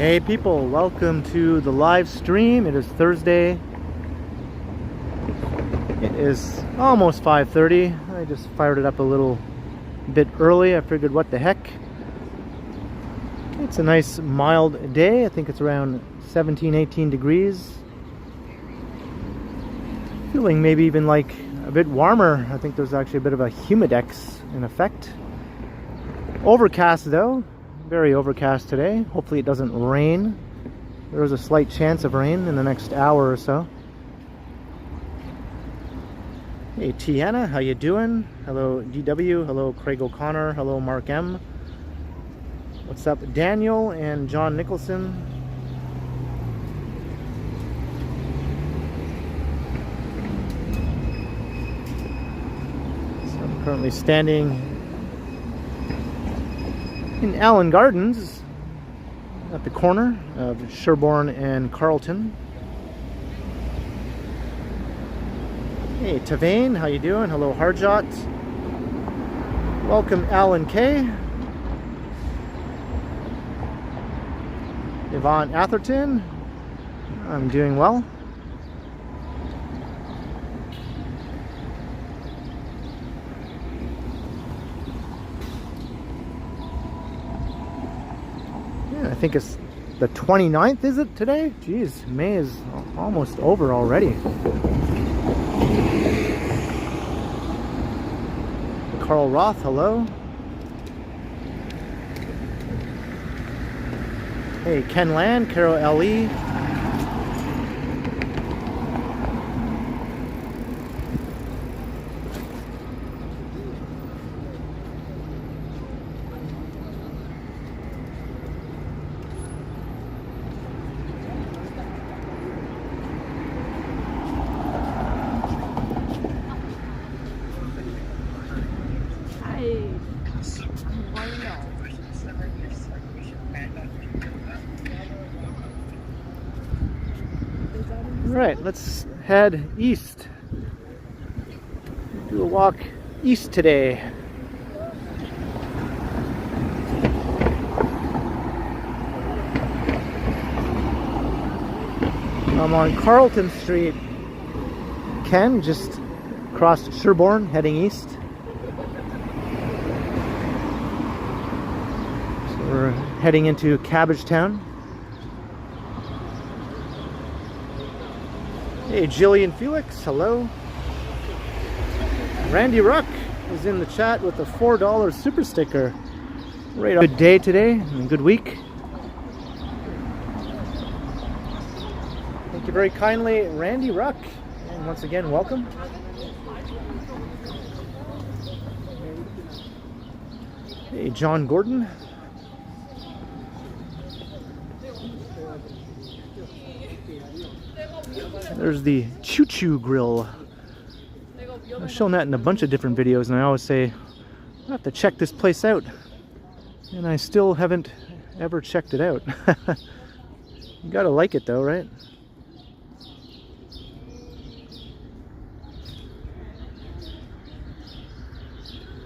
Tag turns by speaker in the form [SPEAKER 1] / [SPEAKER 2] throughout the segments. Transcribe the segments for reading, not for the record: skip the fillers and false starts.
[SPEAKER 1] Hey people, welcome to the live stream. It is Thursday. It is almost 5:30. I just fired it up a little bit early. I figured, what the heck? It's a nice mild day. I think it's around 17-18 degrees. Feeling maybe even like a bit warmer. I think there's actually a bit of a humidex in effect. Overcast though. Very overcast today. Hopefully it doesn't rain. There is a slight chance of rain in the next hour or so. Hey Tiana, how you doing? Hello DW, hello Craig O'Connor, hello Mark M. What's up Daniel and John Nicholson? So I'm currently standing in Allen Gardens at the corner of Sherbourne and Carlton. Hey Tavane, how you doing? Hello Harjot. Welcome Alan K. Yvonne Atherton. I'm doing well. I think it's the 29th, is it today? Jeez, May is almost over already. Carl Roth, hello. Hey, Ken Land, Carol L.E. Alright, let's head east. Do a walk east today. I'm on Carlton Street. Ken, just crossed Sherbourne, heading east. So we're heading into Cabbagetown. Hey, Jillian Felix, hello. Randy Ruck is in the chat with a $4 super sticker. Right on. Good day today and good week. Thank you very kindly, Randy Ruck. And once again, welcome. Hey, John Gordon. There's the Choo Choo Grill. I've shown that in a bunch of different videos, and I always say I have to check this place out, and I still haven't ever checked it out. You gotta like it though, right?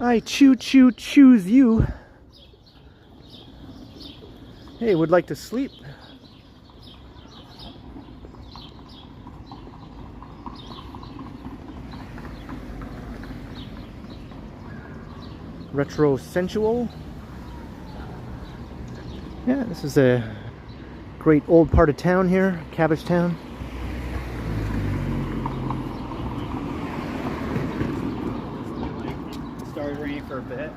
[SPEAKER 1] I choose you. Hey, would like to sleep? Retro sensual. Yeah, this is a great old part of town here, Cabbagetown.
[SPEAKER 2] Started raining for a bit.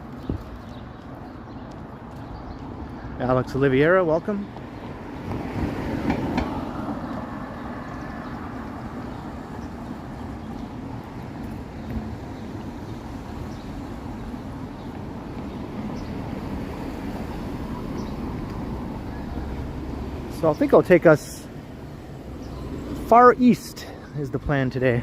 [SPEAKER 1] Alex Oliveira, welcome. So I think I'll take us far east is the plan today.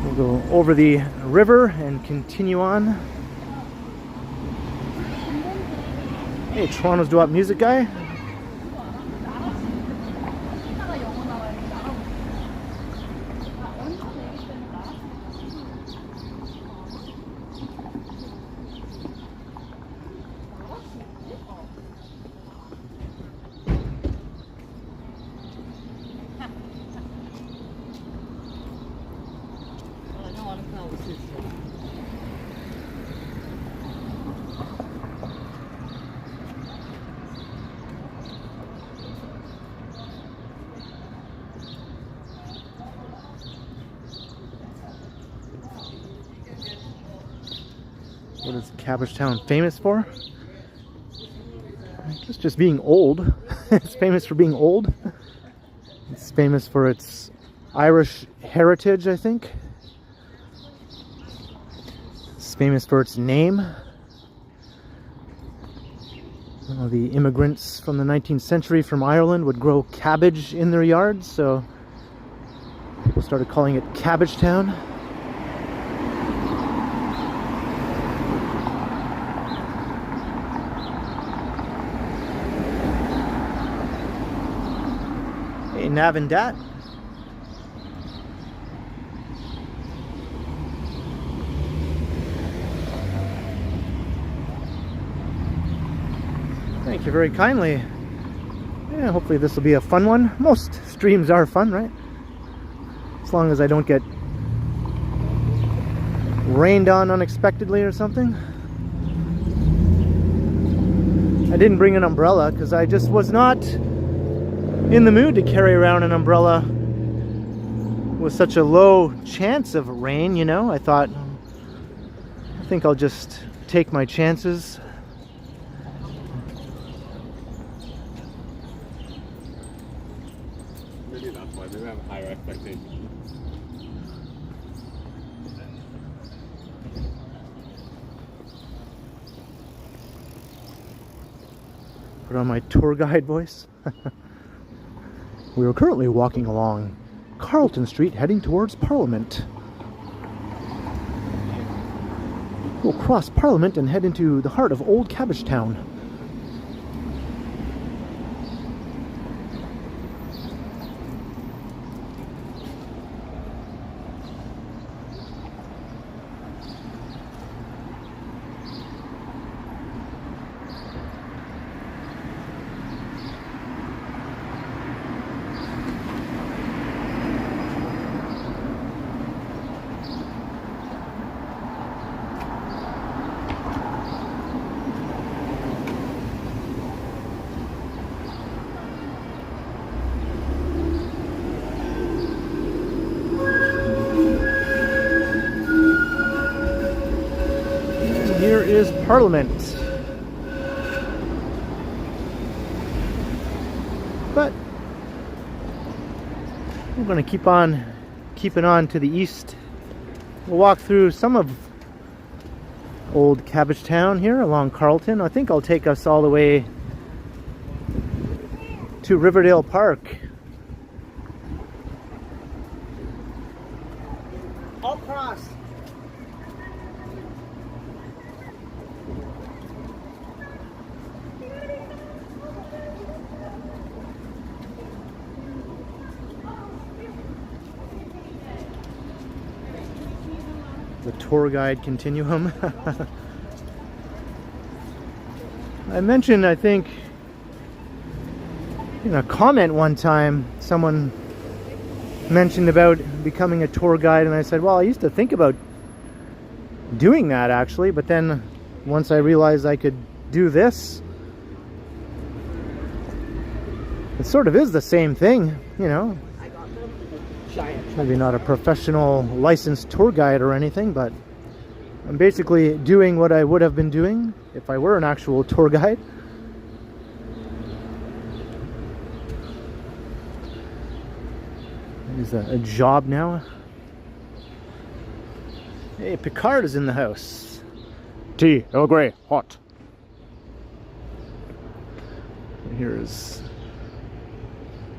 [SPEAKER 1] We'll go over the river and continue on. Hey, Toronto's Do Up Music Guy. What is Cabbagetown famous for? It's just being old. It's famous for being old. It's famous for its Irish heritage, I think. It's famous for its name. The immigrants from the 19th century from Ireland would grow cabbage in their yards, so people started calling it Cabbagetown. Hey, Nav and Dat. Thank you very kindly. Yeah, hopefully this will be a fun one. Most streams are fun, right? As long as I don't get rained on unexpectedly or something. I didn't bring an umbrella because I just was not in the mood to carry around an umbrella with such a low chance of rain, you know. I think I'll just take my chances.
[SPEAKER 2] Maybe that's why we have higher expectations.
[SPEAKER 1] Put on my tour guide voice. We are currently walking along Carlton Street heading towards Parliament. We'll cross Parliament and head into the heart of Old Cabbagetown. Here is Parliament. But we're going to keep on keeping on to the east. We'll walk through some of Old Cabbagetown here along Carlton. I think I'll take us all the way to Riverdale Park.
[SPEAKER 3] I'll cross.
[SPEAKER 1] The tour guide continuum. I mentioned, I think, in a comment one time, someone mentioned about becoming a tour guide, and I said, well, I used to think about doing that actually, but then once I realized I could do this, it sort of is the same thing, you know. Maybe not a professional licensed tour guide or anything, but I'm basically doing what I would have been doing if I were an actual tour guide. It's a job now. Hey, Picard is in the house. Tea, Earl Grey, hot. And here is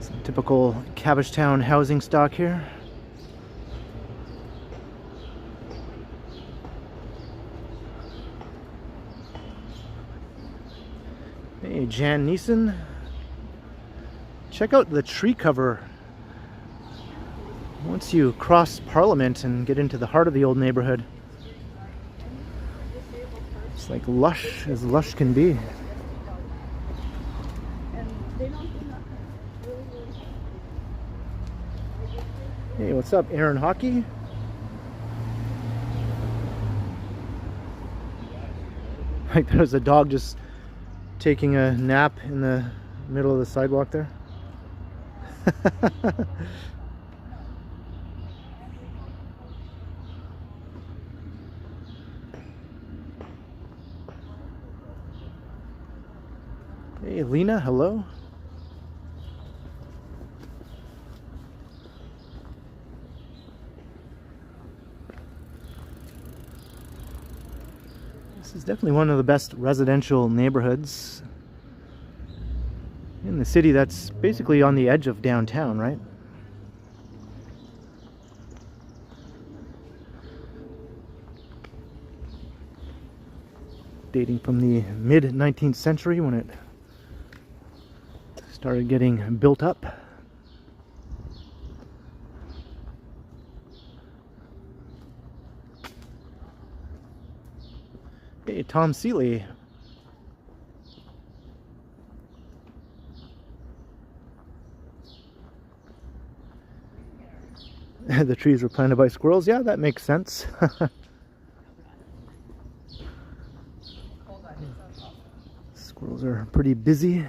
[SPEAKER 1] some typical Cabbagetown housing stock here. Hey, Jan Neeson. Check out the tree cover. Once you cross Parliament and get into the heart of the old neighborhood, it's like lush as lush can be. Hey, what's up, Aaron Hockey? Like there's a dog just taking a nap in the middle of the sidewalk there. Hey Lena, hello. This is definitely one of the best residential neighborhoods in the city that's basically on the edge of downtown, right? Dating from the mid-19th century when it started getting built up. Hey, Tom Seeley. The trees were planted by squirrels. Yeah, that makes sense. Squirrels are pretty busy.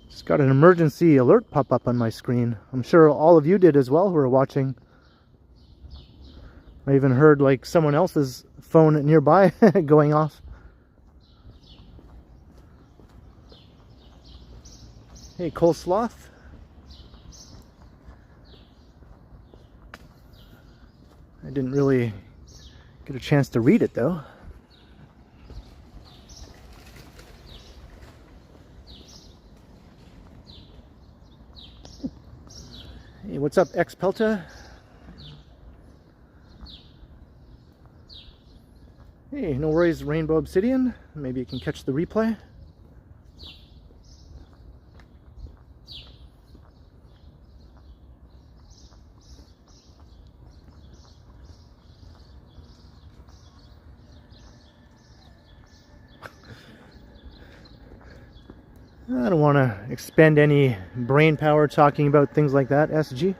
[SPEAKER 1] Just got an emergency alert pop up on my screen. I'm sure all of you did as well who are watching. I even heard like someone else's phone nearby going off. Hey, Coleslaw. I didn't really get a chance to read it though. Hey, what's up, Expelta? Hey, no worries, Rainbow Obsidian. Maybe you can catch the replay. I don't want to expend any brain power talking about things like that, SG.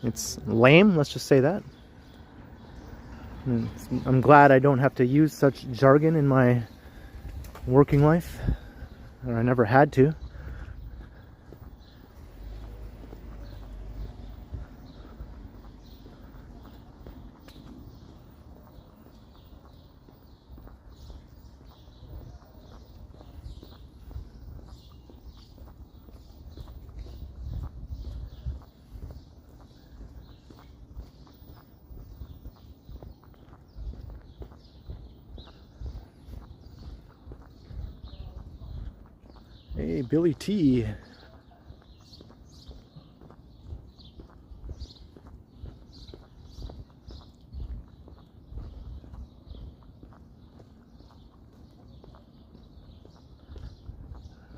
[SPEAKER 1] It's lame, let's just say that. I'm glad I don't have to use such jargon in my working life, or I never had to. Hey, Billy T.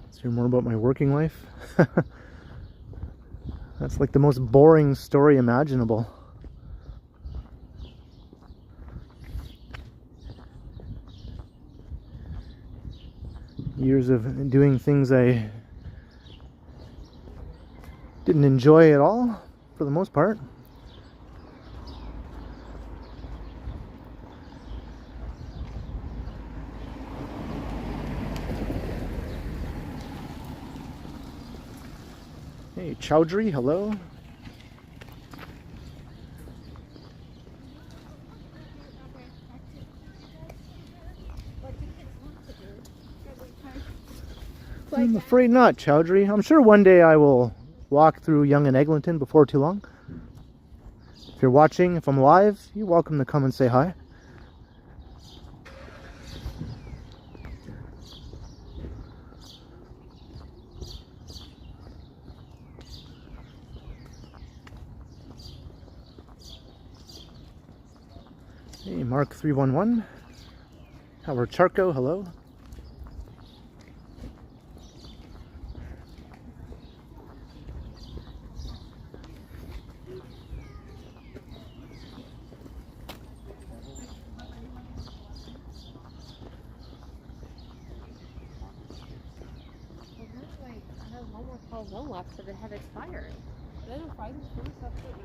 [SPEAKER 1] Let's hear more about my working life. That's like the most boring story imaginable. Years of doing things I didn't enjoy at all, for the most part. Hey, Chowdhury, hello. I'm afraid not, Chowdhury. I'm sure one day I will walk through Yonge and Eglinton before too long. If you're watching, if I'm live, you're welcome to come and say hi. Hey, Mark 311. Howard Charco, hello.
[SPEAKER 3] no luck, so they have expired. They don't find it first, that's it.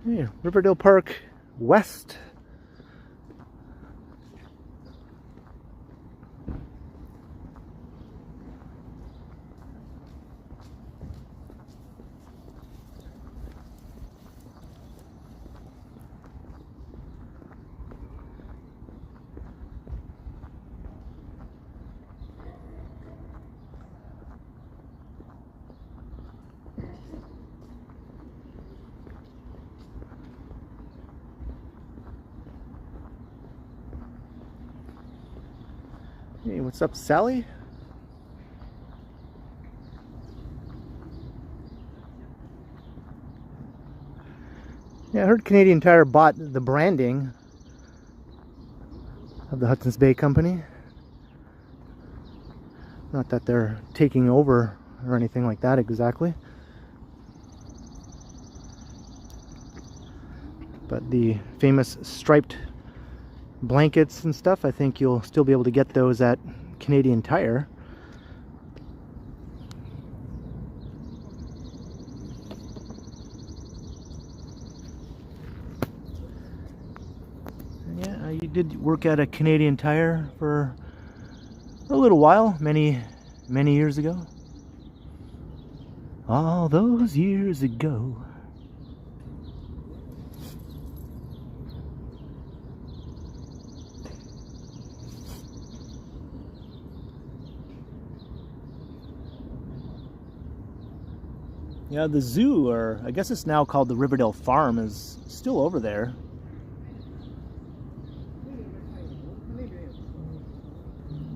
[SPEAKER 1] Hey, Riverdale Park West. Hey, what's up, Sally? Yeah, I heard Canadian Tire bought the branding of the Hudson's Bay Company. Not that they're taking over or anything like that exactly. But the famous striped blankets and stuff, I think you'll still be able to get those at Canadian Tire. Yeah, you did work at a Canadian Tire for a little while, many years ago. All those years ago. Yeah, the zoo, or I guess it's now called the Riverdale Farm, is still over there.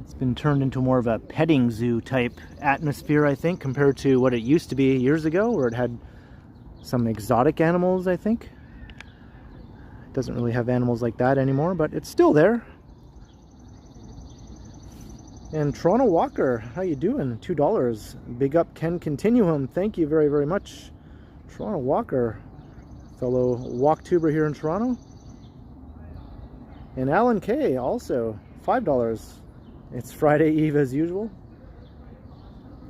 [SPEAKER 1] It's been turned into more of a petting zoo type atmosphere, I think, compared to what it used to be years ago, where it had some exotic animals, I think. It doesn't really have animals like that anymore, but it's still there. And Toronto Walker, how you doing? $2. Big up Ken Continuum. Thank you very, very much. Toronto Walker, fellow walktuber here in Toronto. And Alan K, also $5. It's Friday Eve as usual.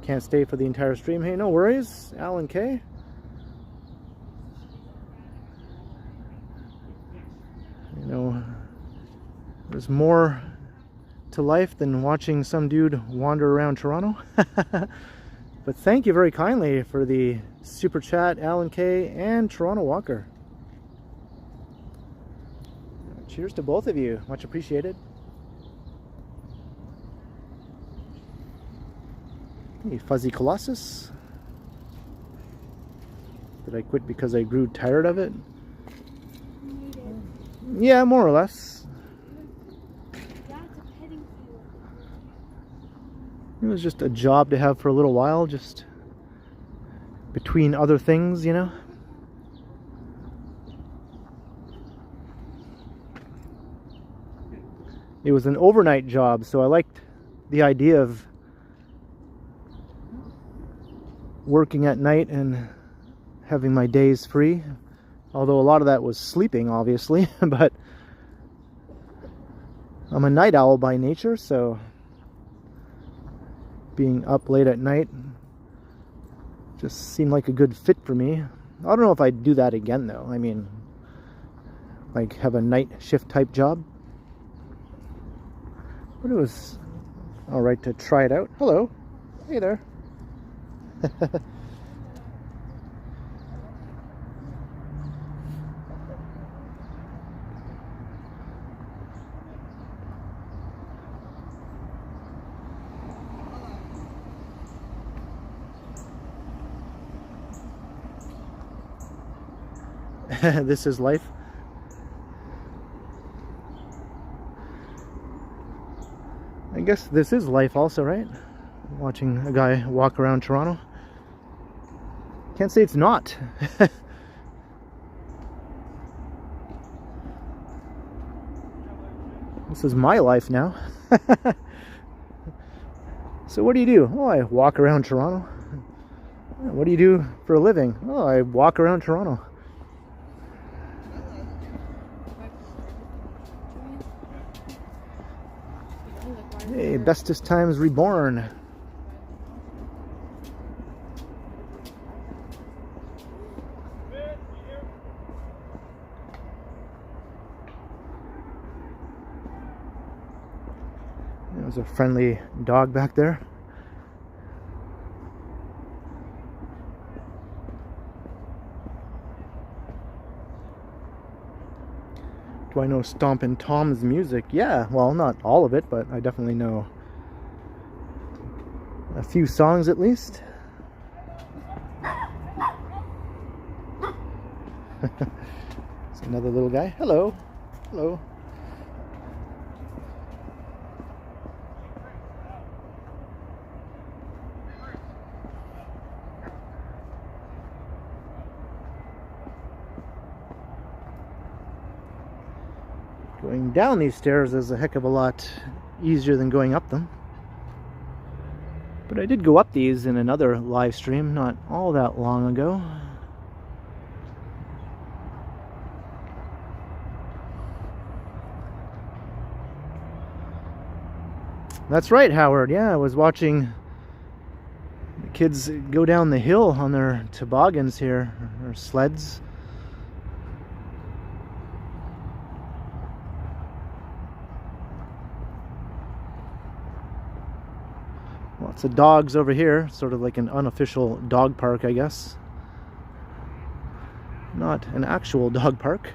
[SPEAKER 1] Can't stay for the entire stream. Hey, no worries, Alan K. You know, there's more to life than watching some dude wander around Toronto. But thank you very kindly for the super chat, Alan K and Toronto Walker. Cheers to both of you, much appreciated. Hey, Fuzzy Colossus. Did I quit because I grew tired of it? Yeah, more or less. It was just a job to have for a little while, just between other things, you know. It was an overnight job, so I liked the idea of working at night and having my days free. Although a lot of that was sleeping, obviously, but I'm a night owl by nature, so being up late at night just seemed like a good fit for me. I don't know if I'd do that again though. I mean, like have a night shift type job. But it was alright to try it out. Hello. Hey there. This is life. I guess this is life also, right? Watching a guy walk around Toronto. Can't say it's not. This is my life now. So what do you do? Oh, I walk around Toronto. What do you do for a living? Oh, I walk around Toronto. Hey, bestest times reborn. There's a friendly dog back there. Do I know Stompin' Tom's music? Yeah, well, not all of it, but I definitely know a few songs at least. It's another little guy. Hello. Hello. Going down these stairs is a heck of a lot easier than going up them. But I did go up these in another live stream not all that long ago. That's right, Howard. Yeah, I was watching the kids go down the hill on their toboggans here, or sleds. Lots of dogs over here, sort of like an unofficial dog park, I guess. Not an actual dog park.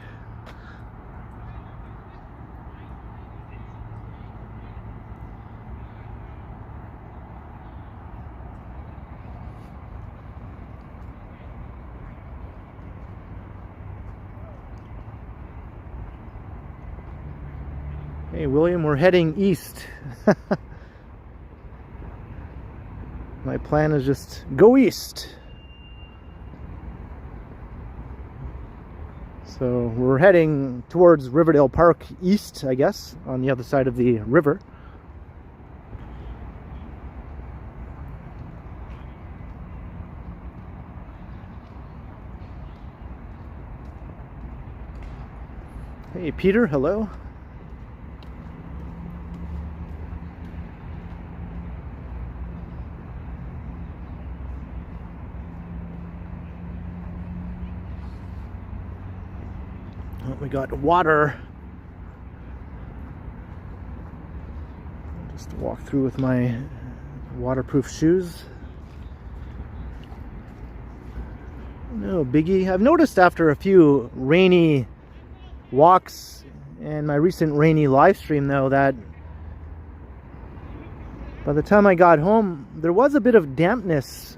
[SPEAKER 1] Hey, William, we're heading east. My plan is just go east. So we're heading towards Riverdale Park east, I guess, on the other side of the river. Hey, Peter, hello. We got water. Just walk through with my waterproof shoes. No biggie. I've noticed after a few rainy walks and my recent rainy live stream though that by the time I got home there was a bit of dampness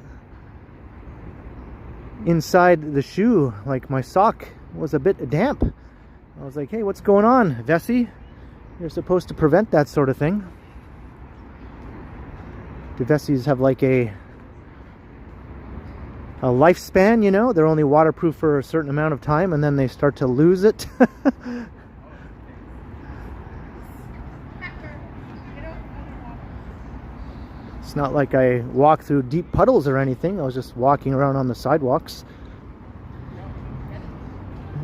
[SPEAKER 1] inside the shoe. Like my sock was a bit damp. I was like, hey, what's going on, Vessi? You're supposed to prevent that sort of thing. Do Vessis have like a lifespan, you know? They're only waterproof for a certain amount of time and then they start to lose it. It's not like I walk through deep puddles or anything. I was just walking around on the sidewalks.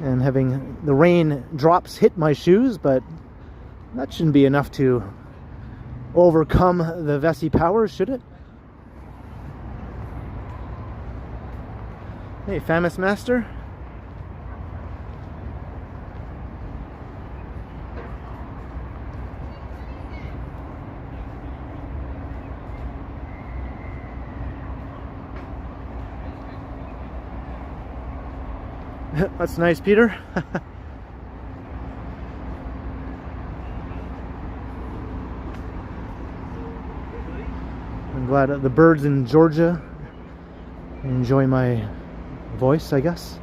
[SPEAKER 1] And having the rain drops hit my shoes, but that shouldn't be enough to overcome the Vessi powers, should it? Hey, Famous Master. That's nice, Peter. I'm glad the birds in Georgia enjoy my voice, I guess.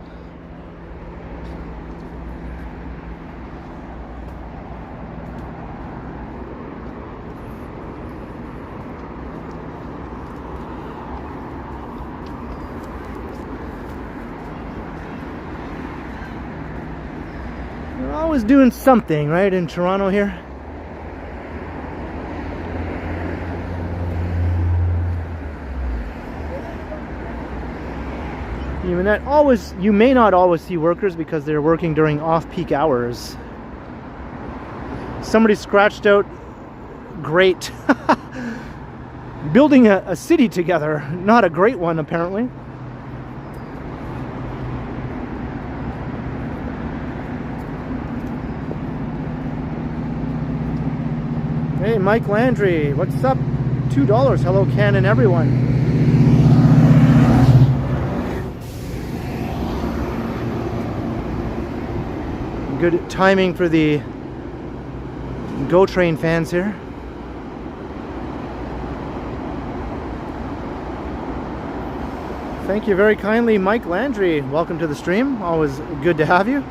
[SPEAKER 1] We're always doing something, right, in Toronto here. Even that, always, you may not always see workers because they're working during off-peak hours. Somebody scratched out, great. Building a city together, not a great one apparently. Hey, Mike Landry, what's up? $2. Hello, Ken and everyone. Good timing for the Go Train fans here. Thank you very kindly, Mike Landry. Welcome to the stream. Always good to have you.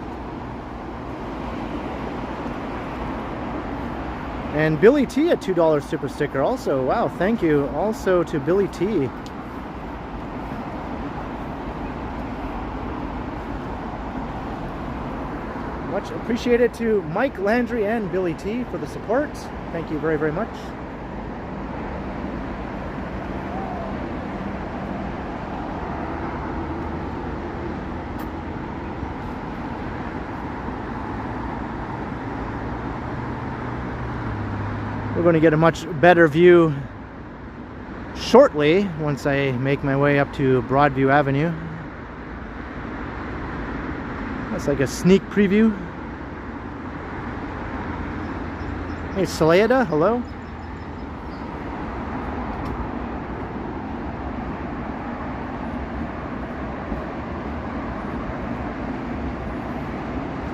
[SPEAKER 1] And Billy T at $2 super sticker also. Wow, thank you also to Billy T. Much appreciated to Mike Landry and Billy T for the support. Thank you very, very much. We're going to get a much better view shortly once I make my way up to Broadview Avenue. That's like a sneak preview. Hey, Saleida, hello.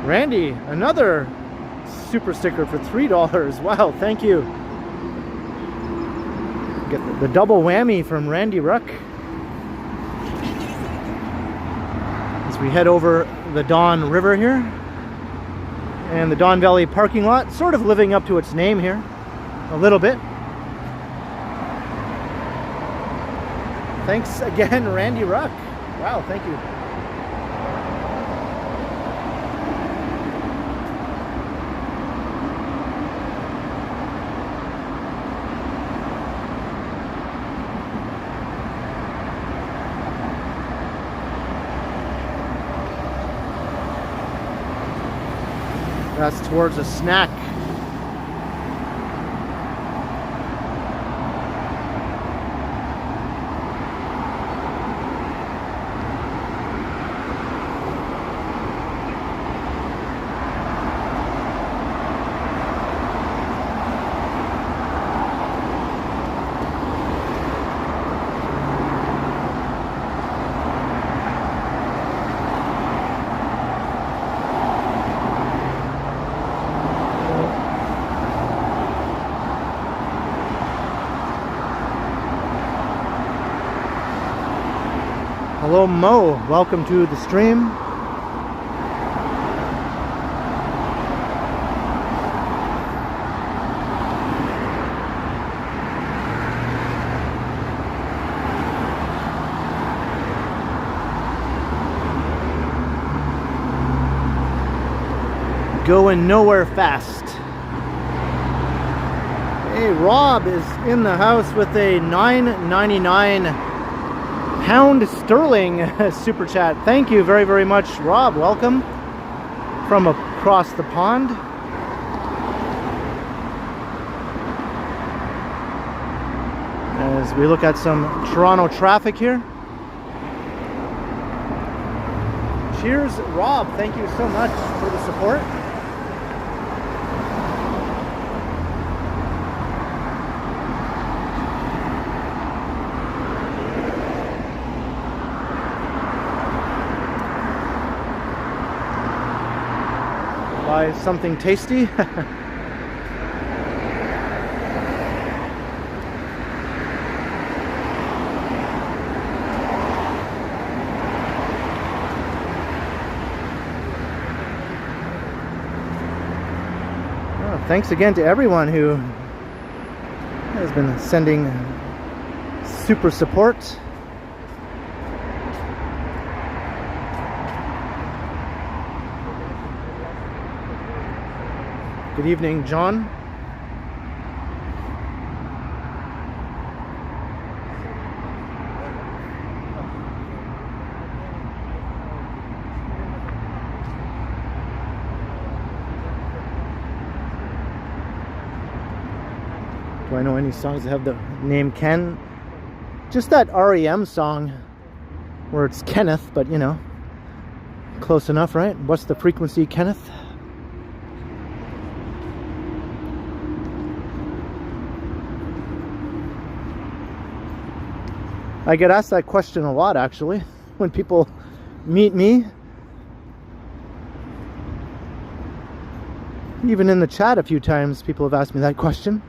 [SPEAKER 1] Randy, another super sticker for $3. Wow, thank you. Get the double whammy from Randy Ruck. As we head over the Don River here and the Don Valley parking lot, sort of living up to its name here a little bit. Thanks again, Randy Ruck. Wow, thank you. That's towards a snack. Hello Mo, welcome to the stream. Going nowhere fast. Hey, Rob is in the house with a $9.99 pound sterling super chat. Thank you very, very much, Rob. Welcome from across the pond. As we look at some Toronto traffic here. Cheers, Rob. Thank you so much for the support. Buy something tasty. Thanks again to everyone who has been sending super support. Good evening, John. I know any songs that have the name Ken. Just that REM song where it's Kenneth, but you know, close enough, right? What's the frequency, Kenneth? I get asked that question a lot, actually, when people meet me. Even in the chat a few times, people have asked me that question.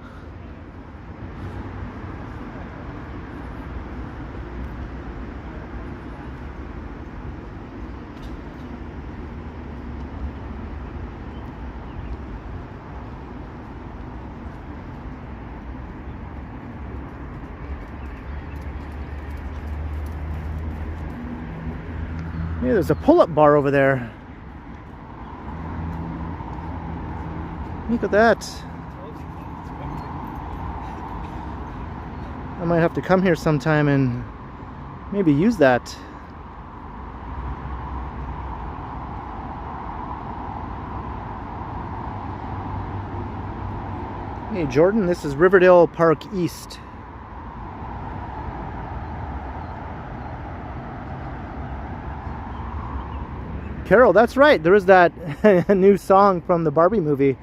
[SPEAKER 1] Yeah, there's a pull-up bar over there. Look at that. I might have to come here sometime and maybe use that. Hey Jordan, this is Riverdale Park East. Carol, that's right. There is that new song from the Barbie movie.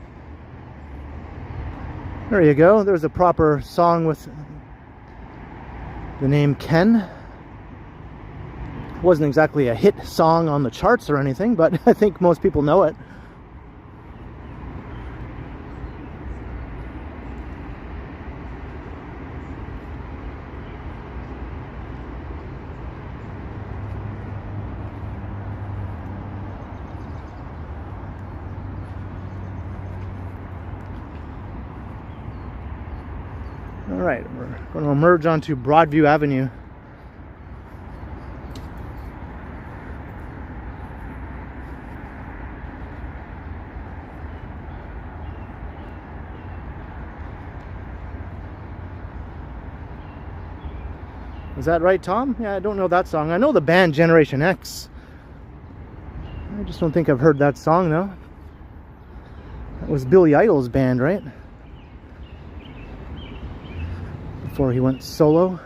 [SPEAKER 1] There you go. There's a proper song with the name Ken. It wasn't exactly a hit song on the charts or anything, but I think most people know it. Alright, we're going to emerge onto Broadview Avenue. Is that right, Tom? Yeah, I don't know that song. I know the band Generation X. I just don't think I've heard that song, though. That was Billy Idol's band, right? Before he went solo.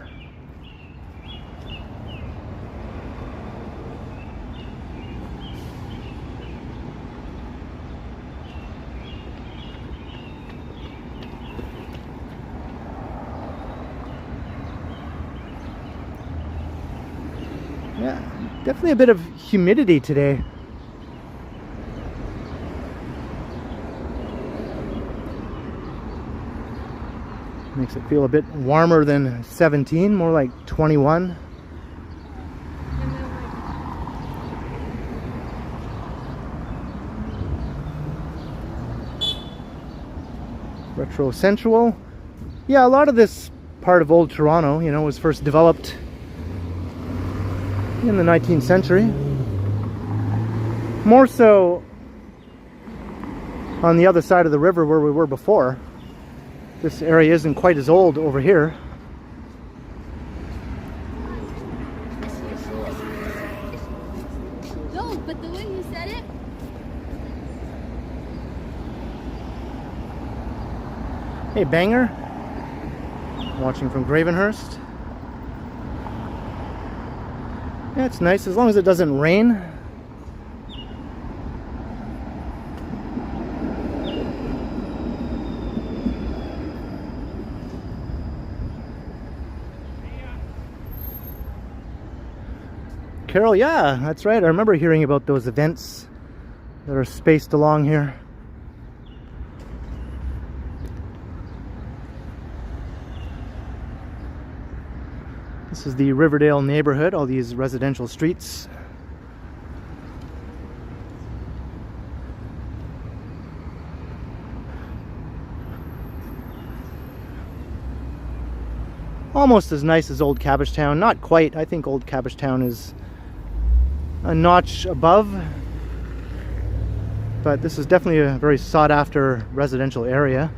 [SPEAKER 1] Yeah, definitely a bit of humidity today. Makes it feel a bit warmer than 17, more like 21. Retro Central. Yeah, a lot of this part of Old Toronto, you know, was first developed in the 19th century. More so on the other side of the river where we were before. This area isn't quite as old over here.
[SPEAKER 3] No, but the way you said it.
[SPEAKER 1] Hey, Banger. Watching from Gravenhurst. Yeah, it's nice as long as it doesn't rain. Carol, yeah, that's right. I remember hearing about those events that are spaced along here. This is the Riverdale neighborhood, all these residential streets. Almost as nice as old Cabbagetown. Not quite. I think old Cabbagetown is a notch above, but this is definitely a very sought after residential area,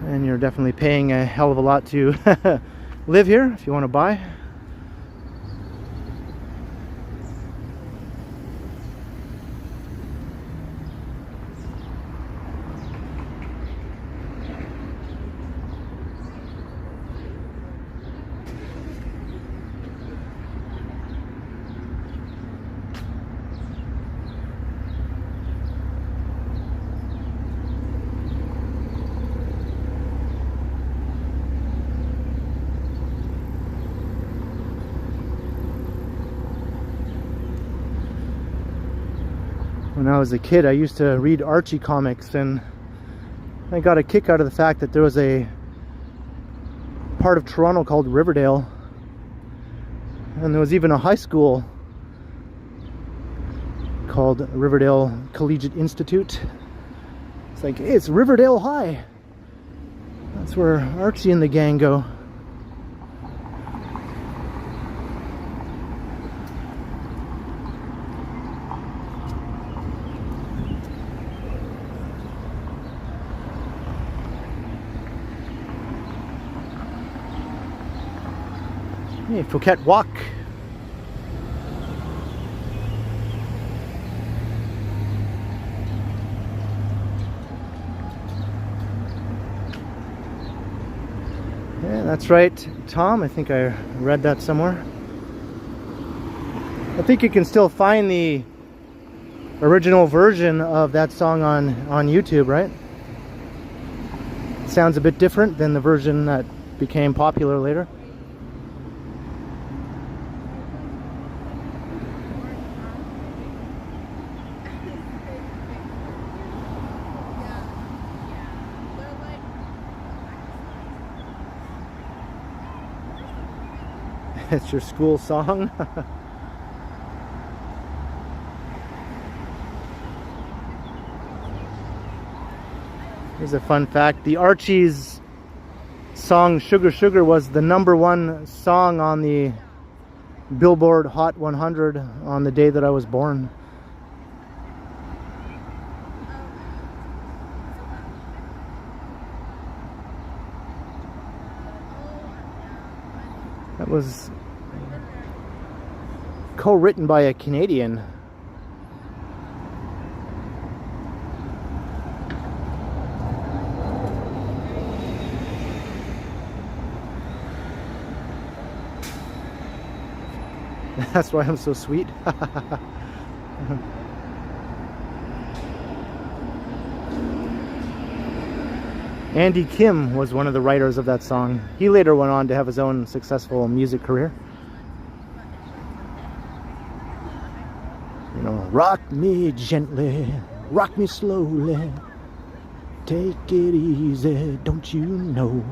[SPEAKER 1] and you're definitely paying a hell of a lot to live here if you want to buy. When I was a kid, I used to read Archie comics, and I got a kick out of the fact that there was a part of Toronto called Riverdale, and there was even a high school called Riverdale Collegiate Institute. It's like, hey, it's Riverdale High. That's where Archie and the gang go. Hey, Phuket Walk. Yeah, that's right, Tom. I think I read that somewhere. I think you can still find the original version of that song on YouTube, right? It sounds a bit different than the version that became popular later. It's your school song. Here's a fun fact. The Archies song Sugar Sugar was the #1 song on the Billboard Hot 100 on the day that I was born. That was co-written by a Canadian. That's why I'm so sweet. Andy Kim was one of the writers of that song. He later went on to have his own successful music career. You know, rock me gently, rock me slowly, take it easy, don't you know?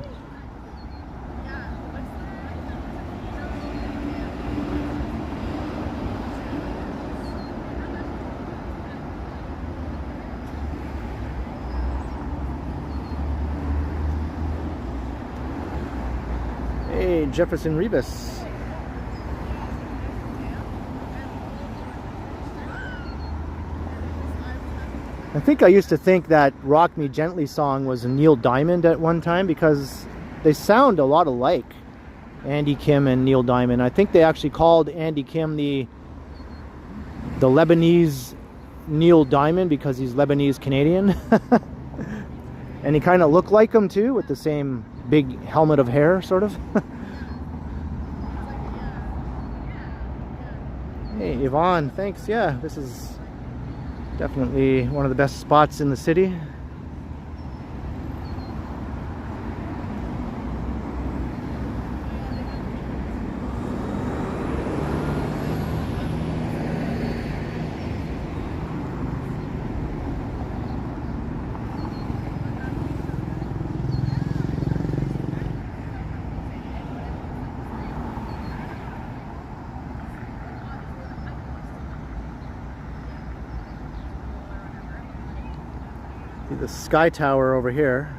[SPEAKER 1] Hey, Jefferson Rebus. I think I used to think that Rock Me Gently song was a Neil Diamond at one time because they sound a lot alike, Andy Kim and Neil Diamond. I think they actually called Andy Kim the Lebanese Neil Diamond because he's Lebanese Canadian. And he kind of looked like him too, with the same big helmet of hair, sort of. Hey, Yvonne, thanks. Yeah, this is definitely one of the best spots in the city. The Sky Tower over here.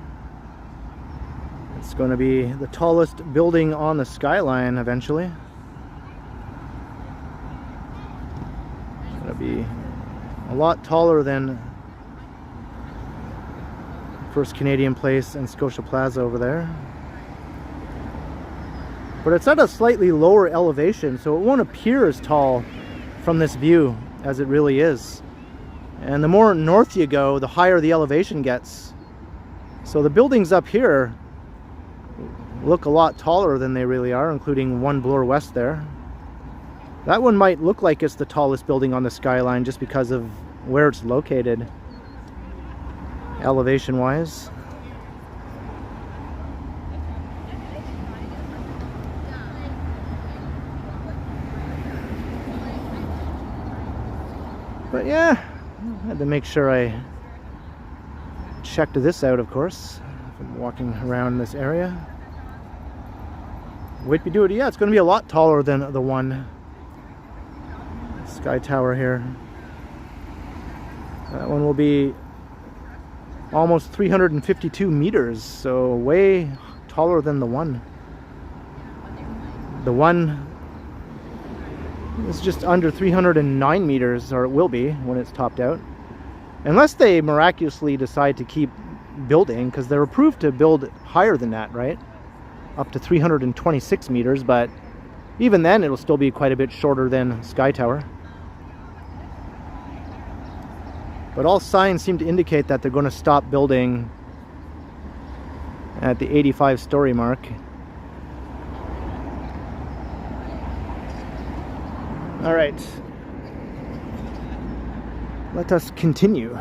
[SPEAKER 1] It's going to be the tallest building on the skyline eventually. It's going to be a lot taller than First Canadian Place and Scotia Plaza over there. But it's at a slightly lower elevation, so it won't appear as tall from this view as it really is. And the more north you go, the higher the elevation gets. So the buildings up here look a lot taller than they really are, including One Bloor West there. That one might look like it's the tallest building on the skyline just because of where it's located, elevation-wise. But yeah, I had to make sure I checked this out, of course, if I'm walking around this area. Whitby Doody, yeah, it's going to be a lot taller than the one Sky Tower here. That one will be almost 352 meters, so way taller than the one. The one is just under 309 meters, or it will be when it's topped out. Unless they miraculously decide to keep building, because they're approved to build higher than that, right? Up to 326 meters, but even then it'll still be quite a bit shorter than Sky Tower. But all signs seem to indicate that they're going to stop building at the 85-story mark. All right, let us continue.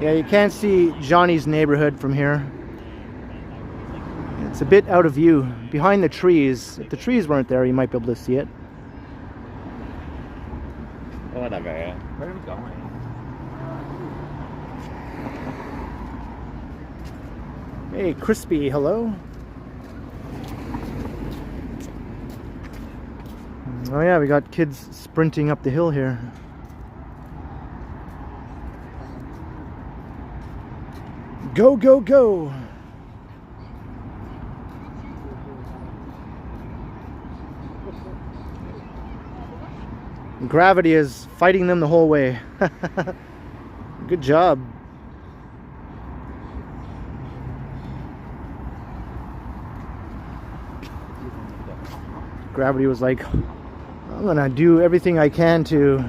[SPEAKER 1] Yeah, you can't see Johnny's neighborhood from here. It's a bit out of view, behind the trees. If the trees weren't there, you might be able to see it.
[SPEAKER 2] Whatever, yeah. Where are we going?
[SPEAKER 1] Hey, Crispy, hello. Oh yeah, we got kids sprinting up the hill here. Go, go, go! Gravity is fighting them the whole way. Good job. Gravity was like, I'm gonna do everything I can to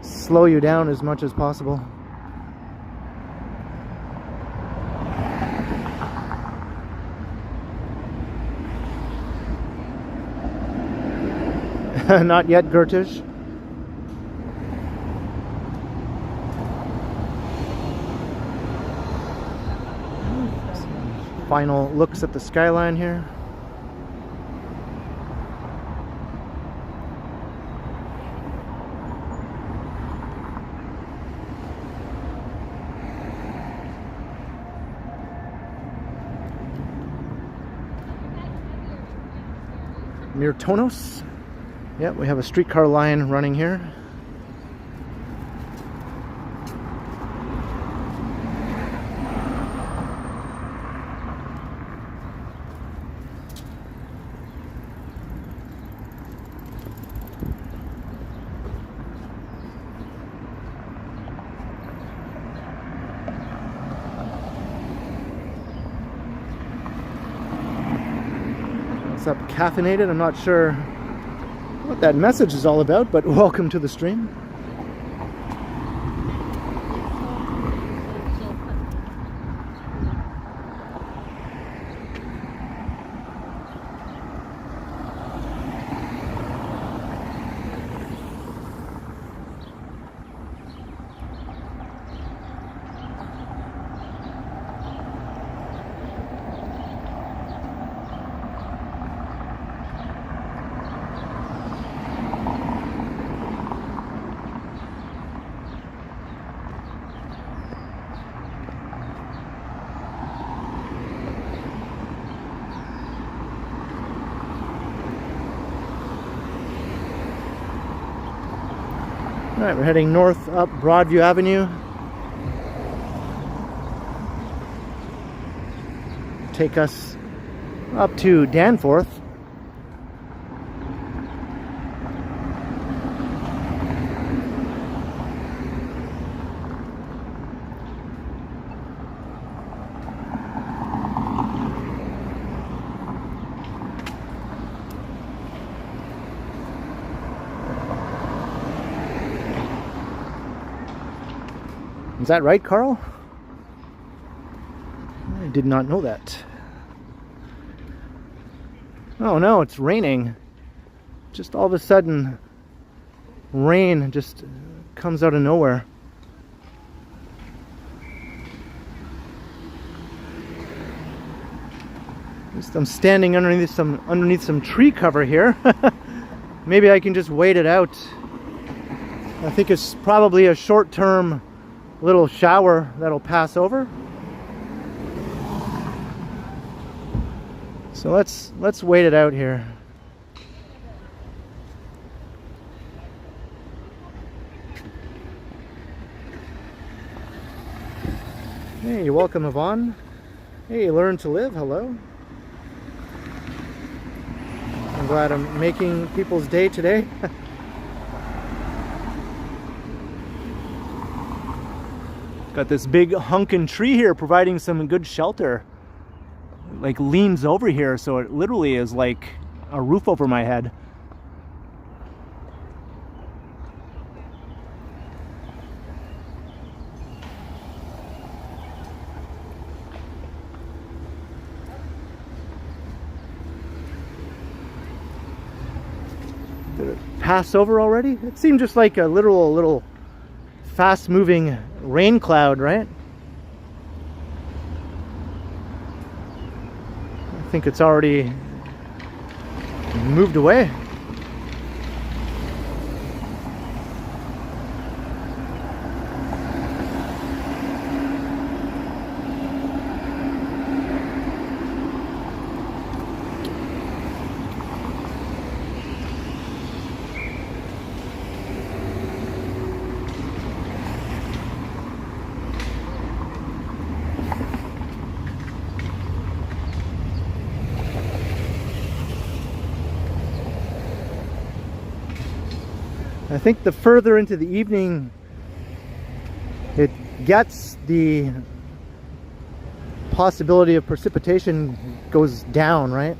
[SPEAKER 1] slow you down as much as possible. Not yet, Gertish. Final looks at the skyline here. Mirtonos. Yep, we have a streetcar line running here. What's up, caffeinated? I'm not sure what that message is all about, but welcome to the stream. Alright, we're heading north up Broadview Avenue. Take us up to Danforth. Is that right, Carl? I did not know that. Oh no, it's raining. Just all of a sudden, rain just comes out of nowhere. I'm standing underneath some tree cover here. Maybe I can just wait it out. I think it's probably a short-term little shower that'll pass over. So let's wait it out here. Hey, you're welcome, Yvonne. Hey, Learn to Live, hello. I'm glad I'm making people's day today. Got this big hunkin' tree here providing some good shelter. Like leans over here, so it literally is like a roof over my head. Did it pass over already? It seemed just like a literal little fast-moving rain cloud, right? I think it's already moved away. I think the further into the evening it gets, the possibility of precipitation goes down, right?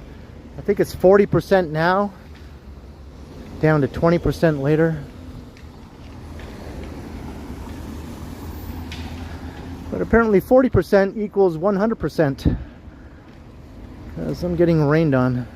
[SPEAKER 1] I think it's 40% now, down to 20% later. But apparently 40% equals 100%, because I'm getting rained on.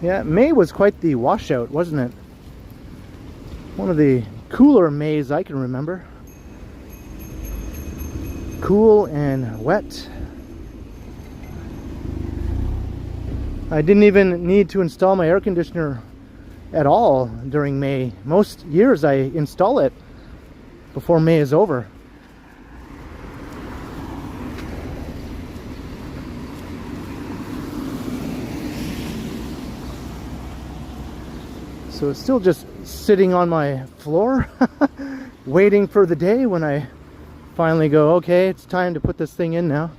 [SPEAKER 1] Yeah, May was quite the washout, wasn't it? One of the cooler Mays I can remember. Cool and wet. I didn't even need to install my air conditioner at all during May. Most years I install it before May is over. So it's still just sitting on my floor, waiting for the day when I finally go, okay, it's time to put this thing in now.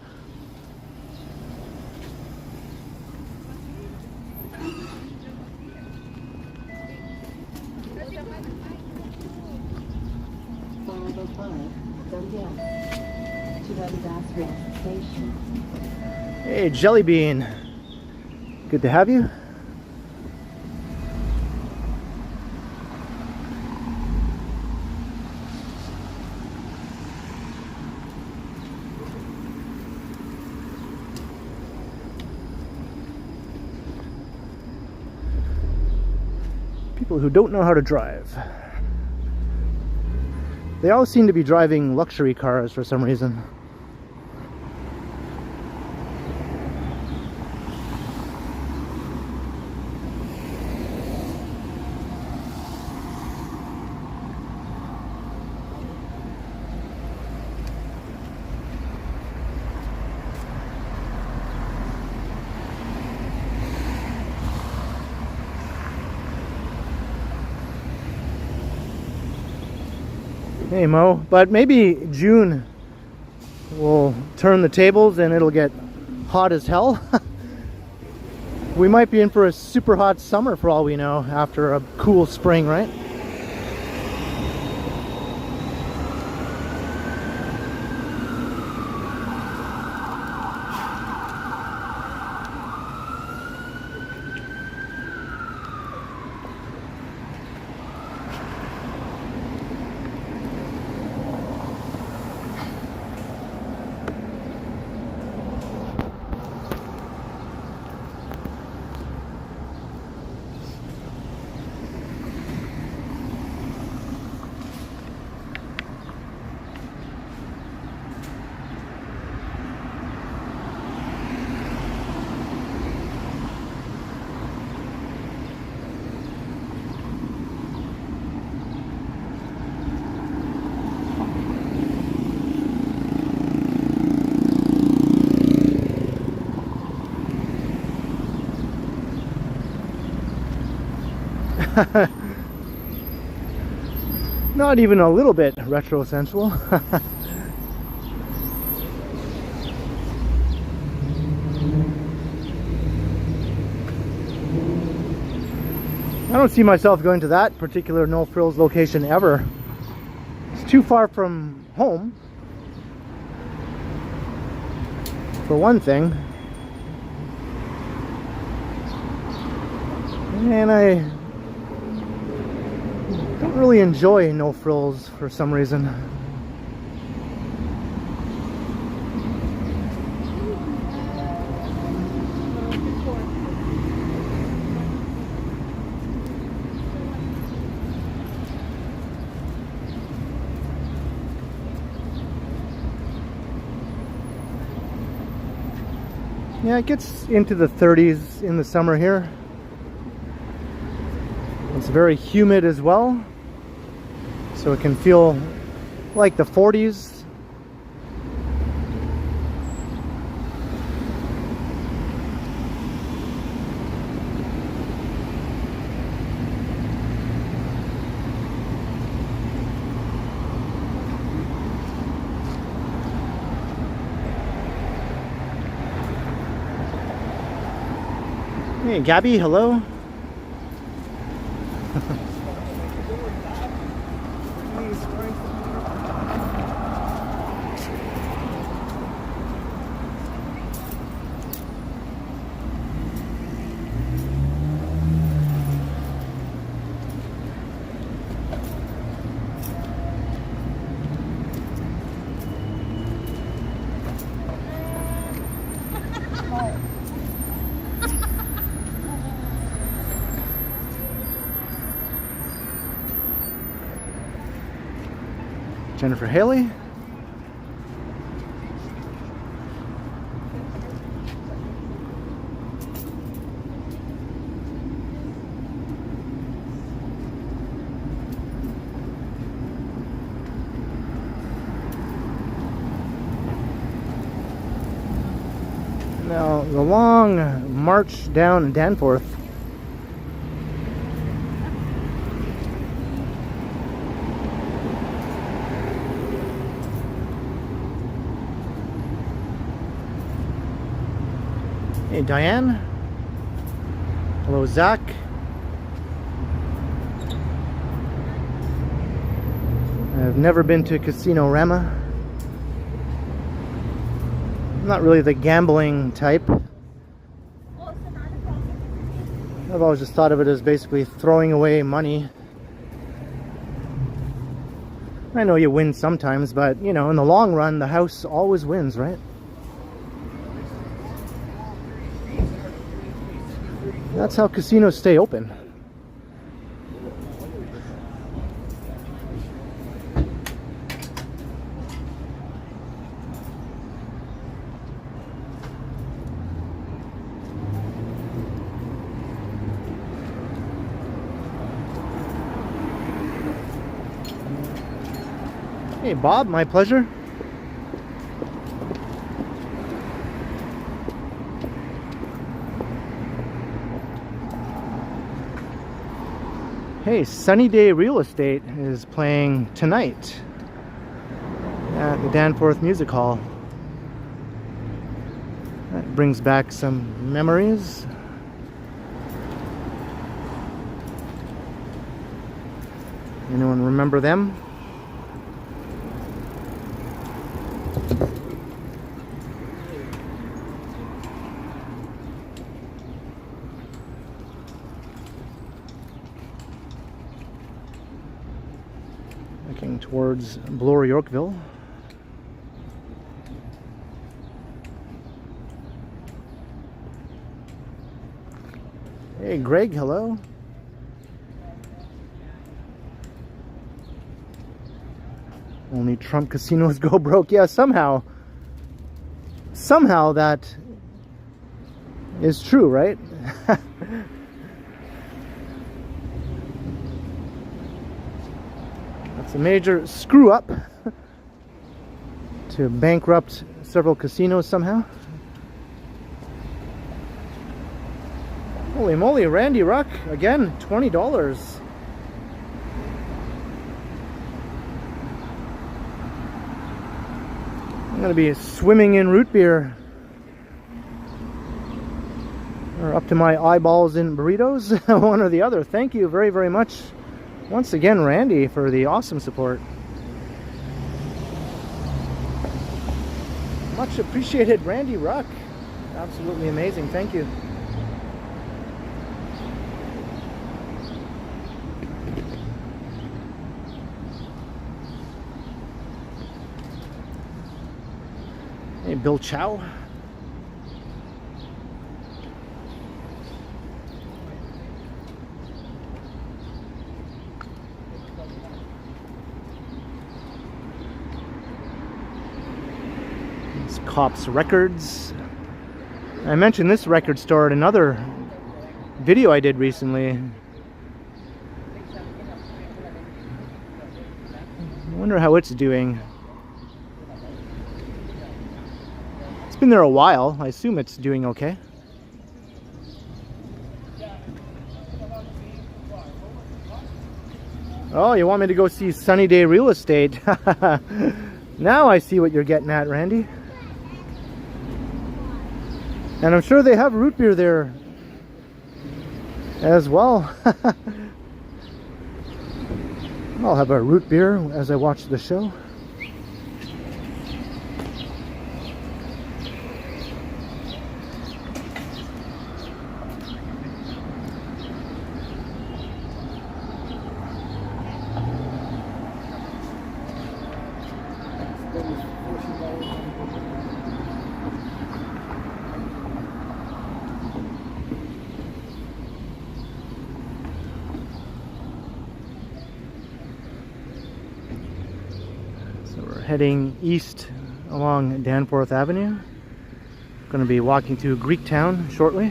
[SPEAKER 1] Hey, Jelly Bean. Good to have you. People who don't know how to drive. They all seem to be driving luxury cars for some reason. Hey Mo, but maybe June we'll turn the tables and it'll get hot as hell. We might be in for a super hot summer for all we know after a cool spring, right? Not even a little bit retro sensual. I don't see myself going to that particular no frills location ever. It's too far from home, for one thing. And I don't really enjoy no frills for some reason. Yeah, it gets into the 30s in the summer here. It's very humid as well, so it can feel like the 40s. Hey, Gabby, hello. Jennifer Haley. Now, the long march down Danforth. Hey, Diane. Hello, Zach. I've never been to Casino Rama. I'm not really the gambling type. I've always just thought of it as basically throwing away money. I know you win sometimes, but you know, in the long run, the house always wins, right? That's how casinos stay open. Hey Bob, my pleasure. Hey, Sunny Day Real Estate is playing tonight at the Danforth Music Hall. brings back some memories. Anyone remember them? Looking towards Bloor, Yorkville. Hey Greg, hello. Only Trump casinos go broke. Yeah, somehow that is true, right? That's a major screw up to bankrupt several casinos somehow. Holy moly, Randy Ruck, again, $20. I'm going to be swimming in root beer. Or up to my eyeballs in burritos, one or the other. Thank you very, very much once again, Randy, for the awesome support. Much appreciated, Randy Ruck. Absolutely amazing, thank you. Hey, Bill Chow. It's Cops Records. I mentioned this record store at another video I did recently. I wonder how it's doing. It's been there a while. I assume it's doing okay. Oh, you want me to go see Sunny Day Real Estate? Now I see what you're getting at, Randy. And I'm sure they have root beer there as well. I'll have a root beer as I watch the show. Heading east along Danforth Avenue. Going to be walking to Greektown shortly.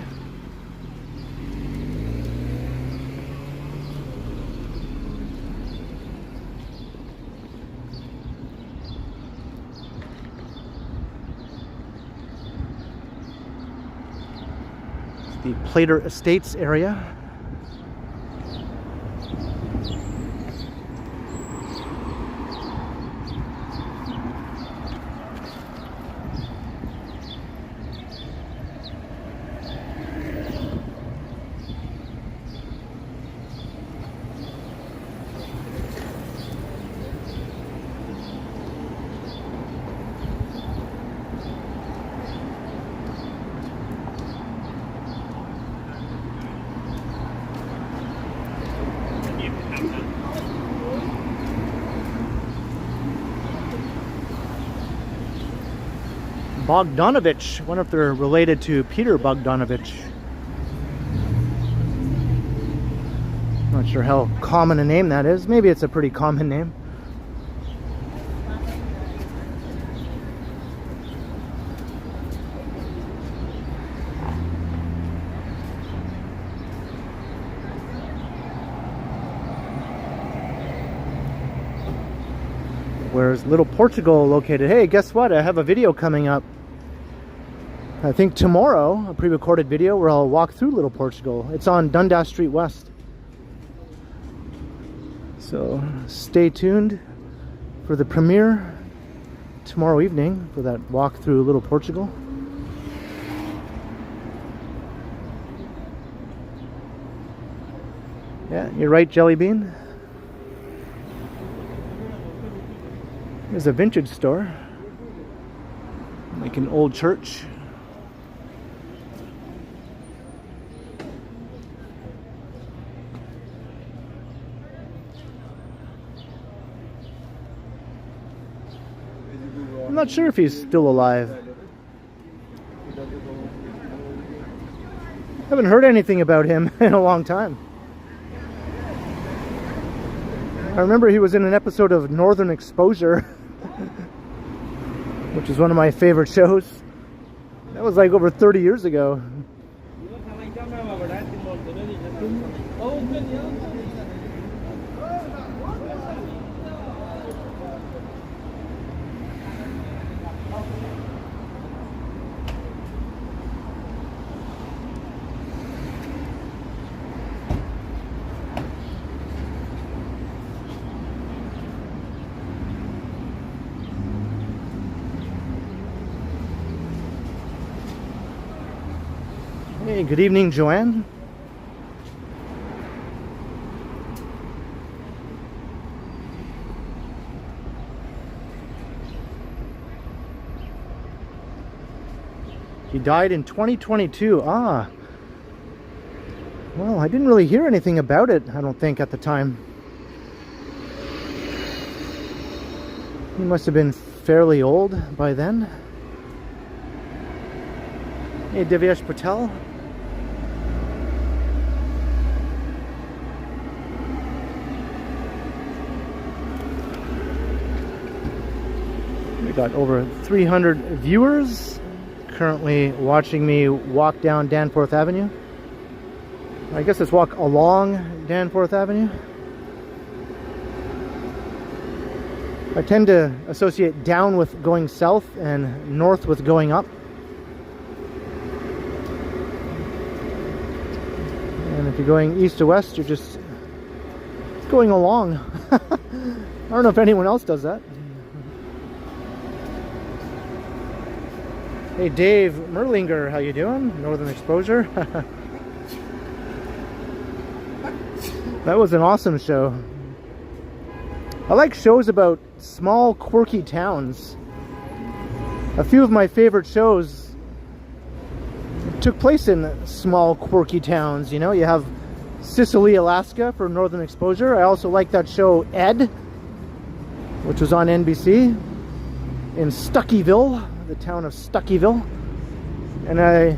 [SPEAKER 1] It's the Plater Estates area. Bogdanovich. I wonder if they're related to Peter Bogdanovich. Not sure how common a name that is. Maybe it's a pretty common name. Where's Little Portugal located? Hey, guess what? I have a video coming up. I think tomorrow, a pre-recorded video where I'll walk through Little Portugal. It's on Dundas Street West. So stay tuned for the premiere tomorrow evening for that walk through Little Portugal. Yeah, you're right, Jelly Bean. There's a vintage store, like an old church. I'm not sure if he's still alive. Haven't heard anything about him in a long time. I remember he was in an episode of Northern Exposure, which is one of my favorite shows. That was like over 30 years ago. Hey, good evening, Joanne. He died in 2022. Ah. Well, I didn't really hear anything about it, I don't think, at the time. He must have been fairly old by then. Hey, Divyesh Patel. We got over 300 viewers currently watching me walk down Danforth Avenue. I guess it's walk along Danforth Avenue. I tend to associate down with going south and north with going up. And if you're going east to west, you're just going along. I don't know if anyone else does that. Hey Dave Merlinger, how you doing? Northern Exposure. That was an awesome show. I like shows about small, quirky towns. A few of my favorite shows took place in small, quirky towns. You know, you have Sicily, Alaska for Northern Exposure. I also like that show Ed, which was on NBC, in Stuckyville, the town of Stuckyville. And I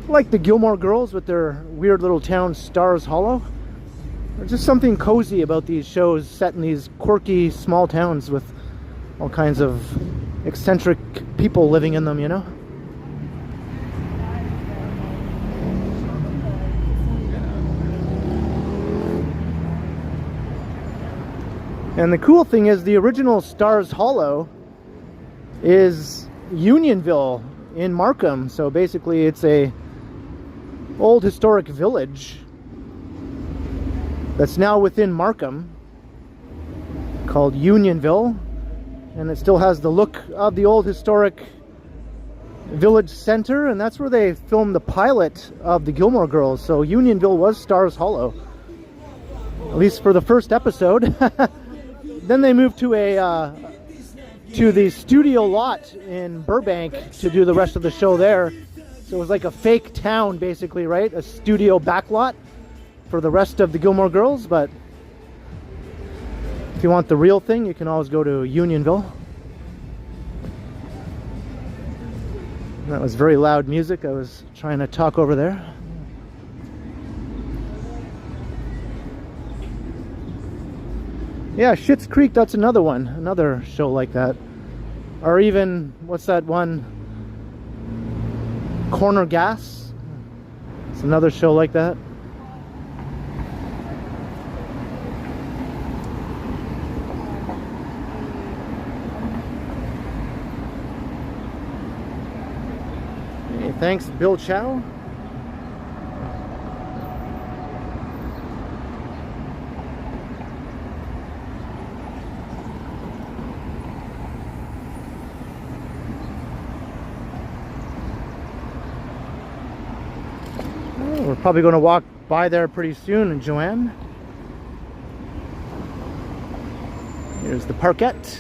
[SPEAKER 1] like the Gilmore Girls with their weird little town Stars Hollow. There's just something cozy about these shows set in these quirky small towns with all kinds of eccentric people living in them, you know? And the cool thing is the original Stars Hollow is Unionville in Markham. So basically it's a old historic village that's now within Markham called Unionville, and it still has the look of the old historic village center, and that's where they filmed the pilot of the Gilmore Girls. So Unionville was Stars Hollow, at least for the first episode. Then they moved to the studio lot in Burbank to do the rest of the show there. So it was like a fake town, basically, right? A studio backlot for the rest of the Gilmore Girls. But if you want the real thing, you can always go to Unionville. That was very loud music. I was trying to talk over there. Yeah, Schitt's Creek, that's another one. Another show like that. Or even, what's that one? Corner Gas. It's another show like that. Hey, thanks, Bill Chow. We're probably going to walk by there pretty soon, Joanne. Here's the Parkette.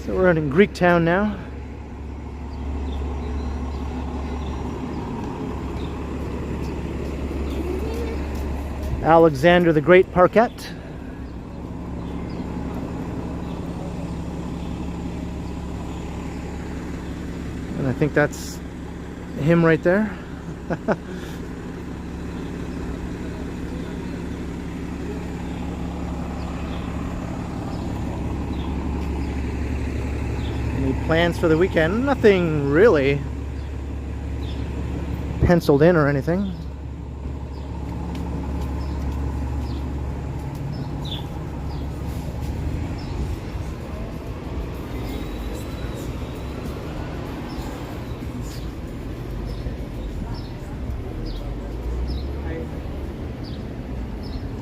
[SPEAKER 1] So we're in Greektown now. Alexander the Great Parkette. And I think that's him right there. Any plans for the weekend? Nothing really penciled in or anything.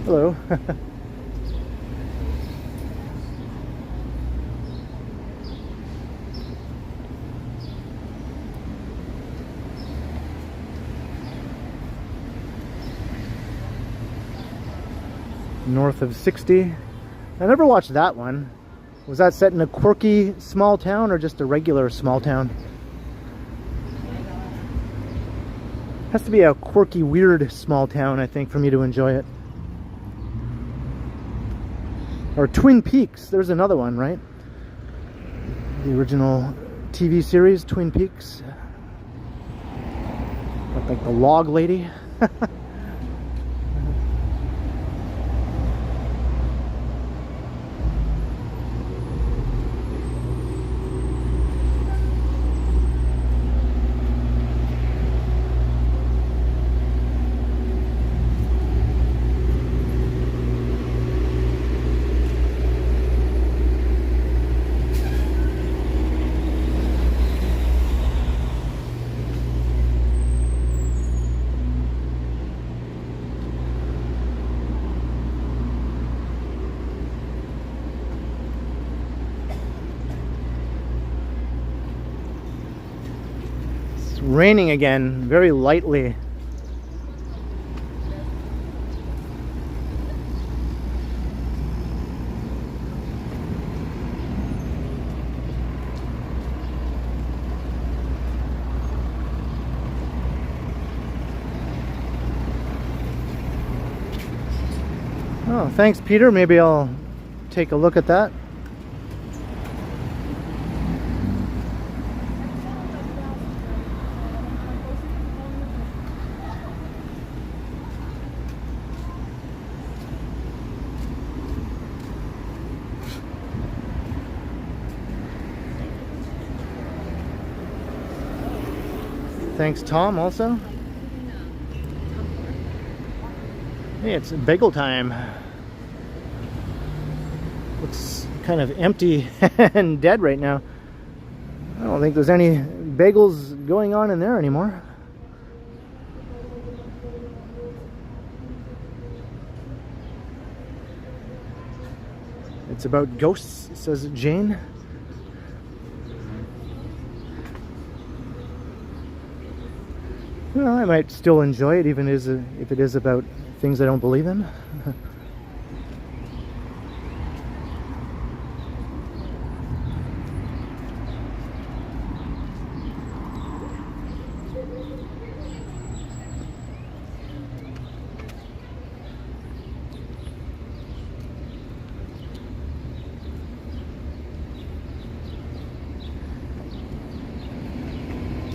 [SPEAKER 1] Hello. North of 60. I never watched that one. Was that set in a quirky small town or just a regular small town? Has to be a quirky, weird small town, I think, for me to enjoy it. Or Twin Peaks, there's another one, right? The original TV series, Twin Peaks. Looked like the log lady. Raining again, very lightly. Oh, thanks, Peter. Maybe I'll take a look at that. Thanks, Tom, also. Hey, it's bagel time. Looks kind of empty and dead right now. I don't think there's any bagels going on in there anymore. It's about ghosts, says Jane. Well, I might still enjoy it, even if it is about things I don't believe in.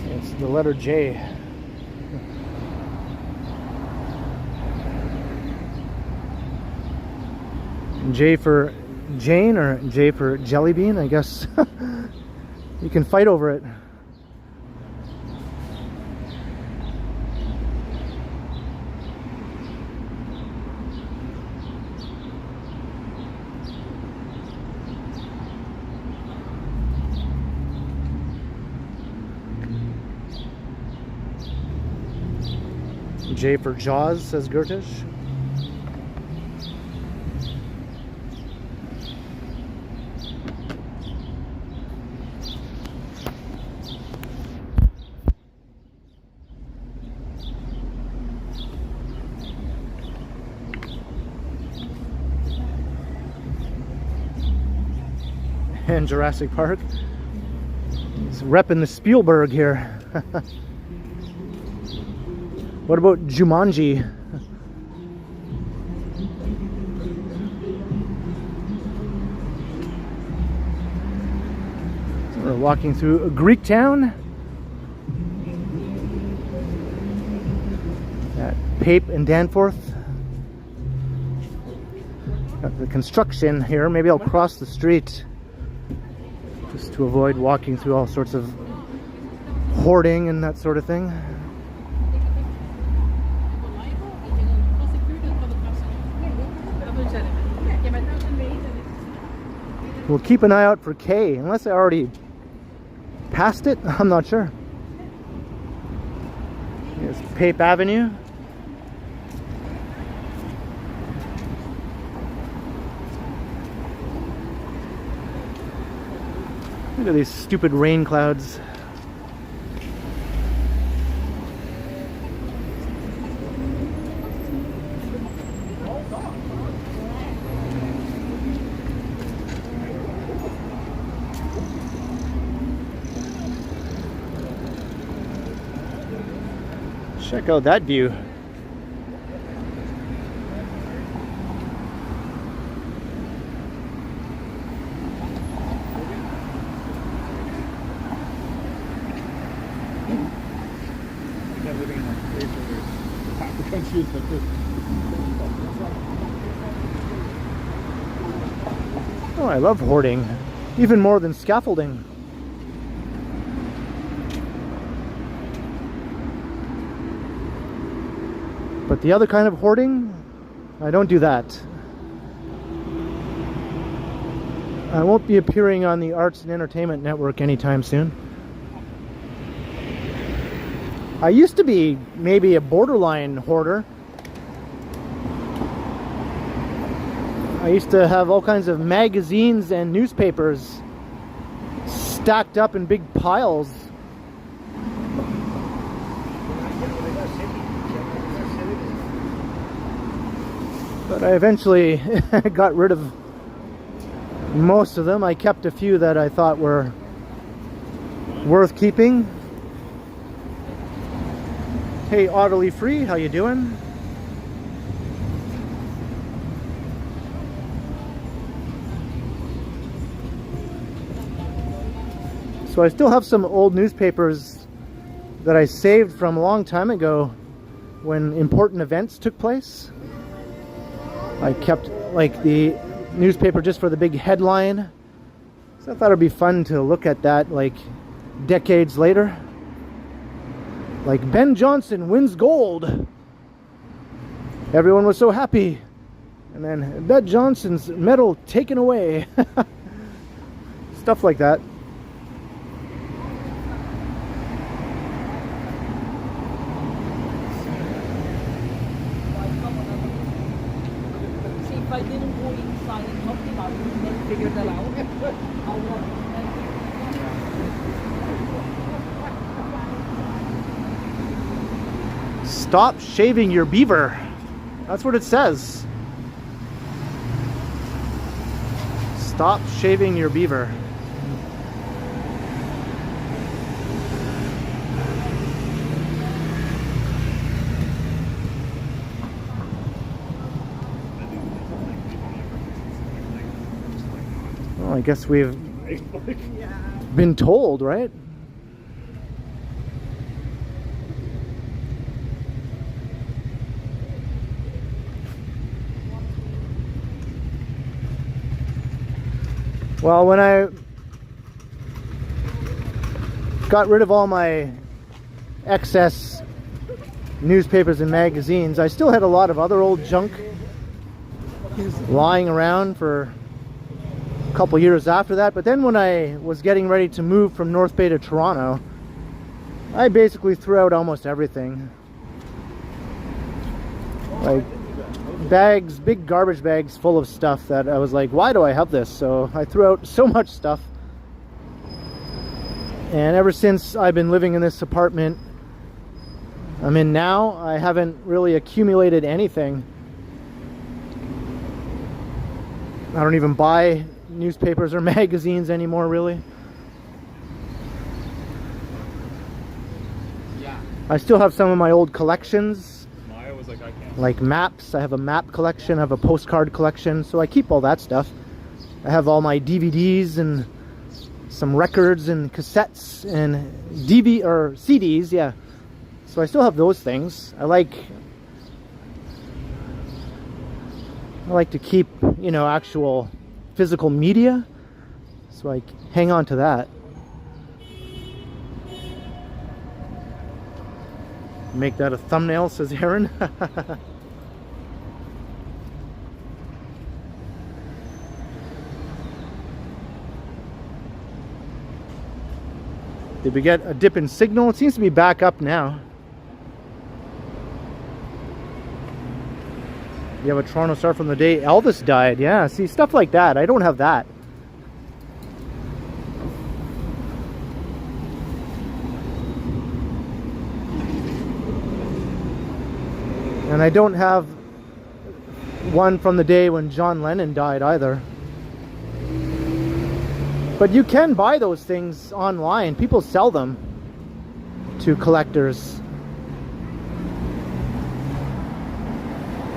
[SPEAKER 1] It's the letter J. J for Jane or J for Jelly Bean, I guess. You can fight over it. J for Jaws, says Gertish. and Jurassic Park. It's repping the Spielberg here. What about Jumanji? So we're walking through Greektown at Pape and Danforth. Got the construction here. Maybe I'll cross the street just to avoid walking through all sorts of hoarding and that sort of thing. We'll keep an eye out for K, unless I already passed it. I'm not sure. Here's Pape Avenue. Look at these stupid rain clouds. Check out that view. Oh, I love hoarding, even more than scaffolding. But the other kind of hoarding, I don't do that. I won't be appearing on the Arts and Entertainment Network anytime soon. I used to be maybe a borderline hoarder. I used to have all kinds of magazines and newspapers stacked up in big piles. But I eventually got rid of most of them. I kept a few that I thought were worth keeping. Hey, Audily Free, how you doing? So I still have some old newspapers that I saved from a long time ago when important events took place. I kept like the newspaper just for the big headline. So I thought it'd be fun to look at that like decades later. Like Ben Johnson wins gold. Everyone was so happy. And then Ben Johnson's medal taken away. Stuff like that.
[SPEAKER 3] If I didn't go inside and talk about it and then figure that out, I'll work.
[SPEAKER 1] Stop shaving your beaver. That's what it says. Stop shaving your beaver. Well, I guess we've been told, right? Well, when I got rid of all my excess newspapers and magazines, I still had a lot of other old junk lying around for a couple years after that. But then when I was getting ready to move from North Bay to Toronto, I basically threw out almost everything. Like bags, big garbage bags full of stuff that I was like, why do I have this? So I threw out so much stuff. And ever since I've been living in this apartment I'm in now, I haven't really accumulated anything. I don't even buy newspapers or magazines anymore, really. I still have some of my old collections,
[SPEAKER 2] Maya was like, I can't.
[SPEAKER 1] like maps. I have a map collection, I have a postcard collection, so I keep all that stuff. I have all my DVDs and some records and cassettes and CDs, yeah. So I still have those things. I like to keep, you know, actual physical media, so I hang on to that. Make that a thumbnail, says Aaron. Did we get a dip in signal? It seems to be back up now. You have a Toronto star from the day Elvis died. Yeah, see, stuff like that. I don't have that. And I don't have one from the day when John Lennon died either. But you can buy those things online. People sell them to collectors.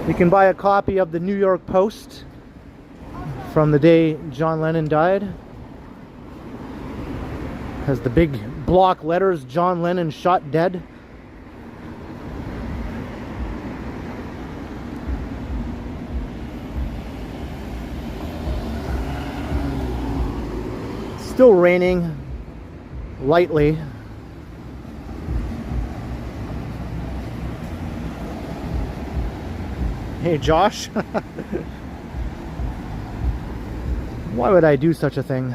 [SPEAKER 1] You can buy a copy of the New York Post from the day John Lennon died. Has the big block letters, John Lennon shot dead. Still raining lightly. Hey Josh. Why would I do such a thing?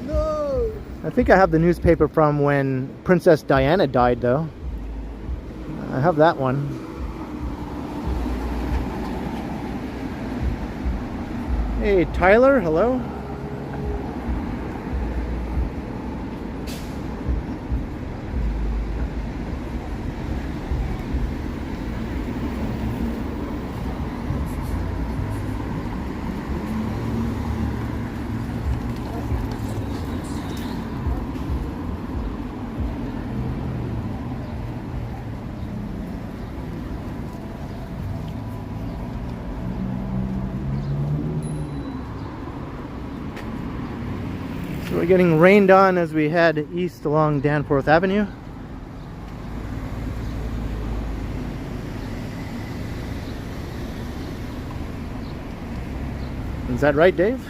[SPEAKER 1] No. I think I have the newspaper from when Princess Diana died though. I have that one. Hey Tyler, hello. We're getting rained on as we head east along Danforth Avenue. Is that right, Dave?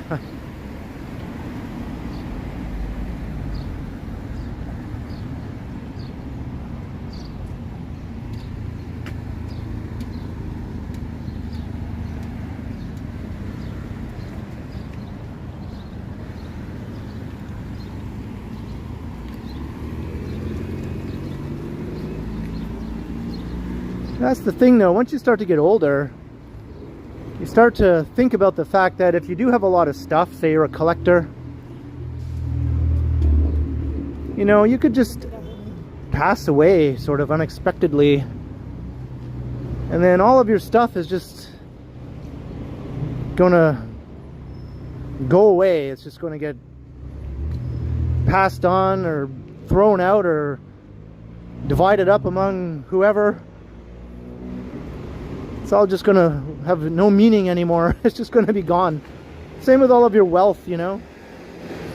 [SPEAKER 1] That's the thing though, once you start to get older, you start to think about the fact that if you do have a lot of stuff, say you're a collector, you know, you could just pass away sort of unexpectedly, and then all of your stuff is just gonna go away. It's just gonna get passed on or thrown out or divided up among whoever. It's all just gonna have no meaning anymore. It's just gonna be gone. Same with all of your wealth, you know.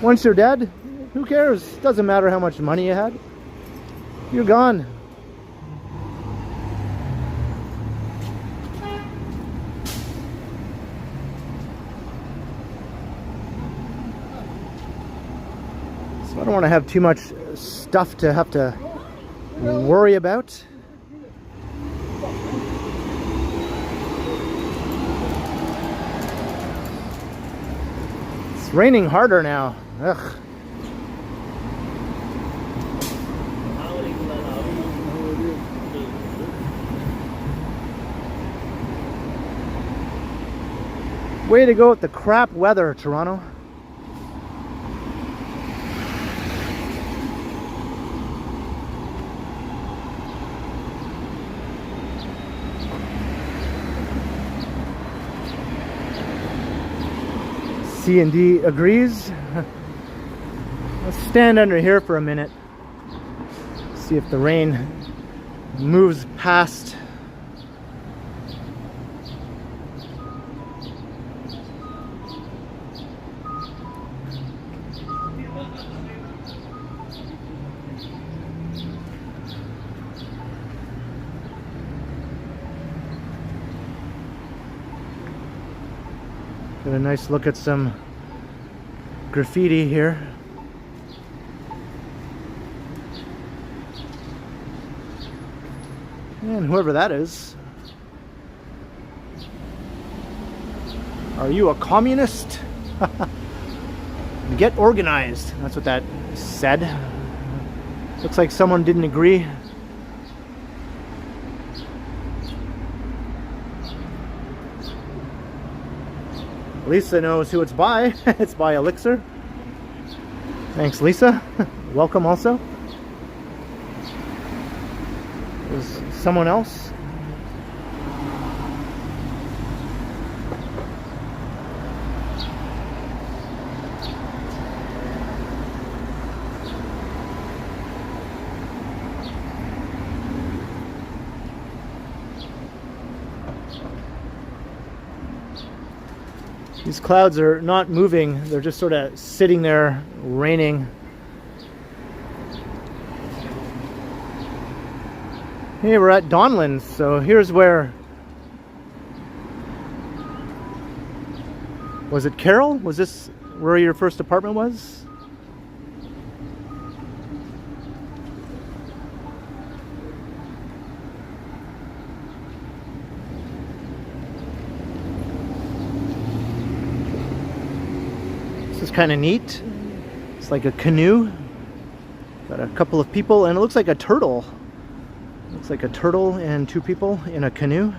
[SPEAKER 1] Once you're dead, who cares? Doesn't matter how much money you had. You're gone. So I don't want to have too much stuff to have to worry about. It's raining harder now. Ugh. Way to go with the crap weather, Toronto. C and D agrees. Let's stand under here for a minute. See if the rain moves past. Get a nice look at some graffiti here. And whoever that is, are you a communist? Get organized. That's what that said. Looks like someone didn't agree. Lisa knows who it's by. It's by Elixir. Thanks, Lisa. Welcome also. There's someone else. These clouds are not moving, they're just sort of sitting there, raining. Hey, we're at Donlands, so here's where... Was it Carol? Was this where your first apartment was? This is kind of neat. It's like a canoe. Got a couple of people, and it looks like a turtle. Looks like a turtle and two people in a canoe.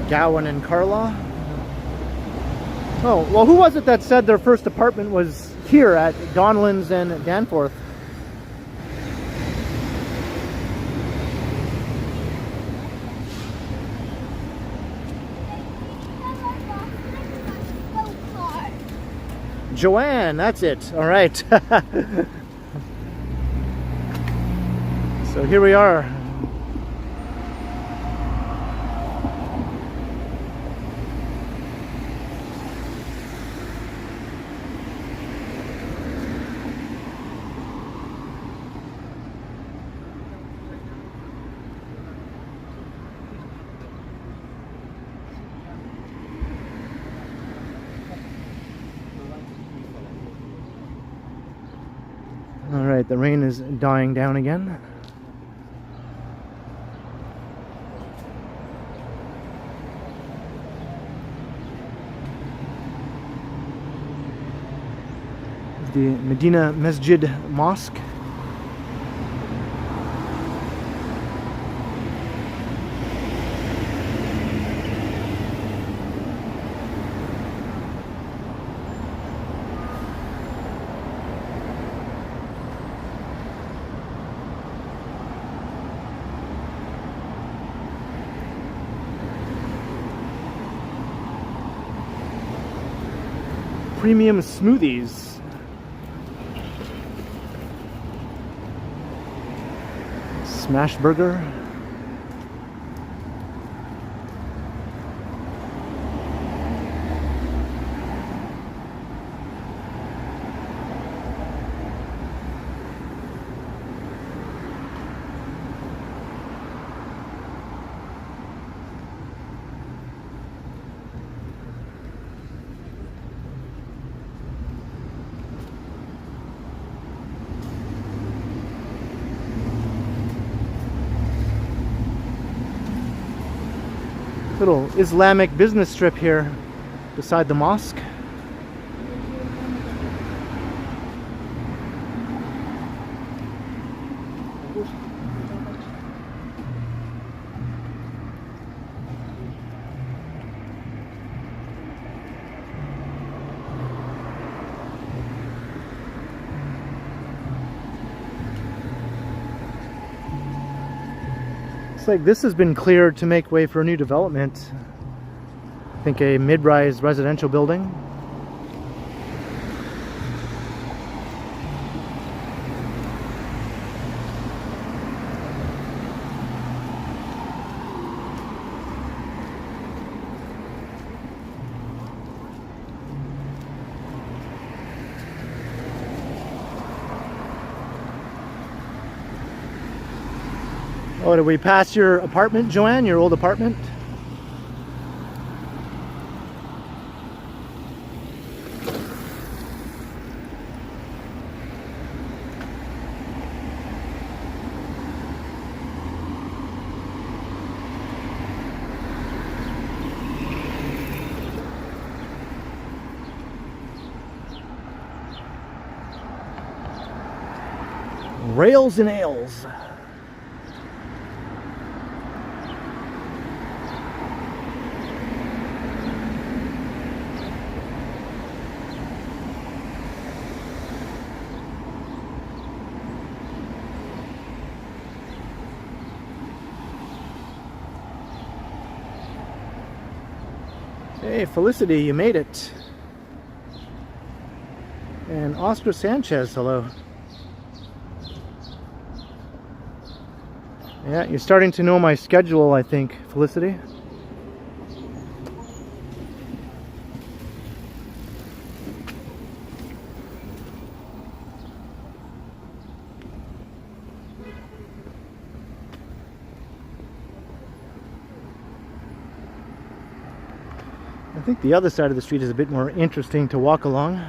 [SPEAKER 1] Gowan and Carla. Oh, well, who was it that said their first apartment was here at Donlands and Danforth? Joanne, that's it. All right. So here we are. All right, the rain is dying down again. The Medina Masjid Mosque. Premium smoothies. Smash burger. Little Islamic business strip here beside the mosque. Looks like this has been cleared to make way for a new development. I think a mid-rise residential building. Oh, did we pass your apartment, Joanne? Your old apartment? Rails and ales. Hey, Felicity, you made it. And Oscar Sanchez, hello. Yeah, you're starting to know my schedule, I think, Felicity. I think the other side of the street is a bit more interesting to walk along.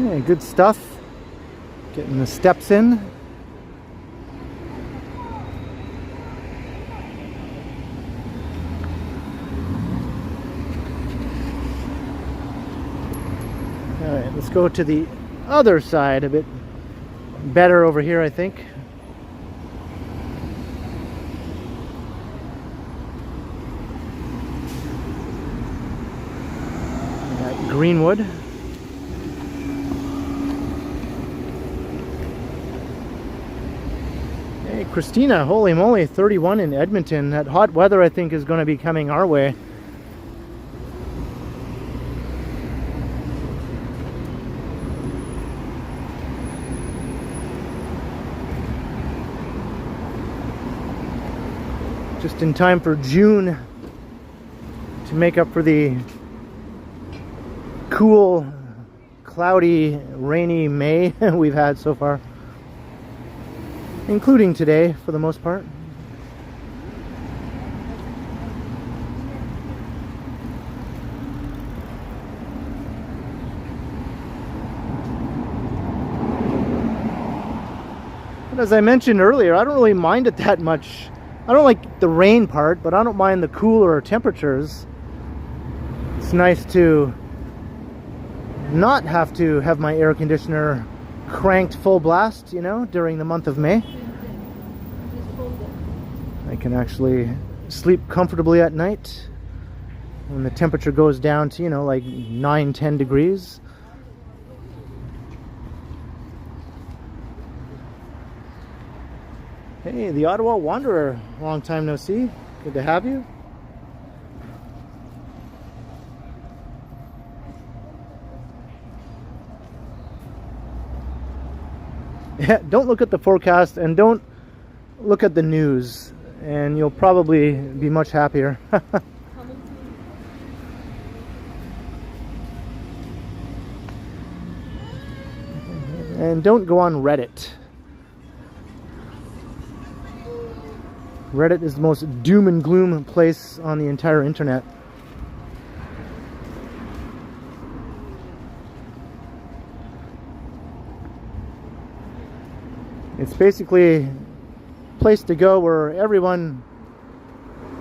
[SPEAKER 1] Yeah, good stuff. Getting the steps in. Alright, let's go to the other side, a bit better over here, I think. Got Greenwood. Hey, Christina, holy moly, 31 in Edmonton. That hot weather, I think, is going to be coming our way. Just in time for June to make up for the cool, cloudy, rainy May we've had so far, including today for the most part. But as I mentioned earlier, I don't really mind it that much. I don't like the rain part, but I don't mind the cooler temperatures. It's nice to not have to have my air conditioner cranked full blast, you know, during the month of May. I can actually sleep comfortably at night when the temperature goes down to, you know, like 9-10 degrees. Hey, the Ottawa Wanderer, long time no see. Good to have you. Yeah, don't look at the forecast and don't look at the news, and you'll probably be much happier. And don't go on Reddit. Reddit is the most doom and gloom place on the entire internet. It's basically a place to go where everyone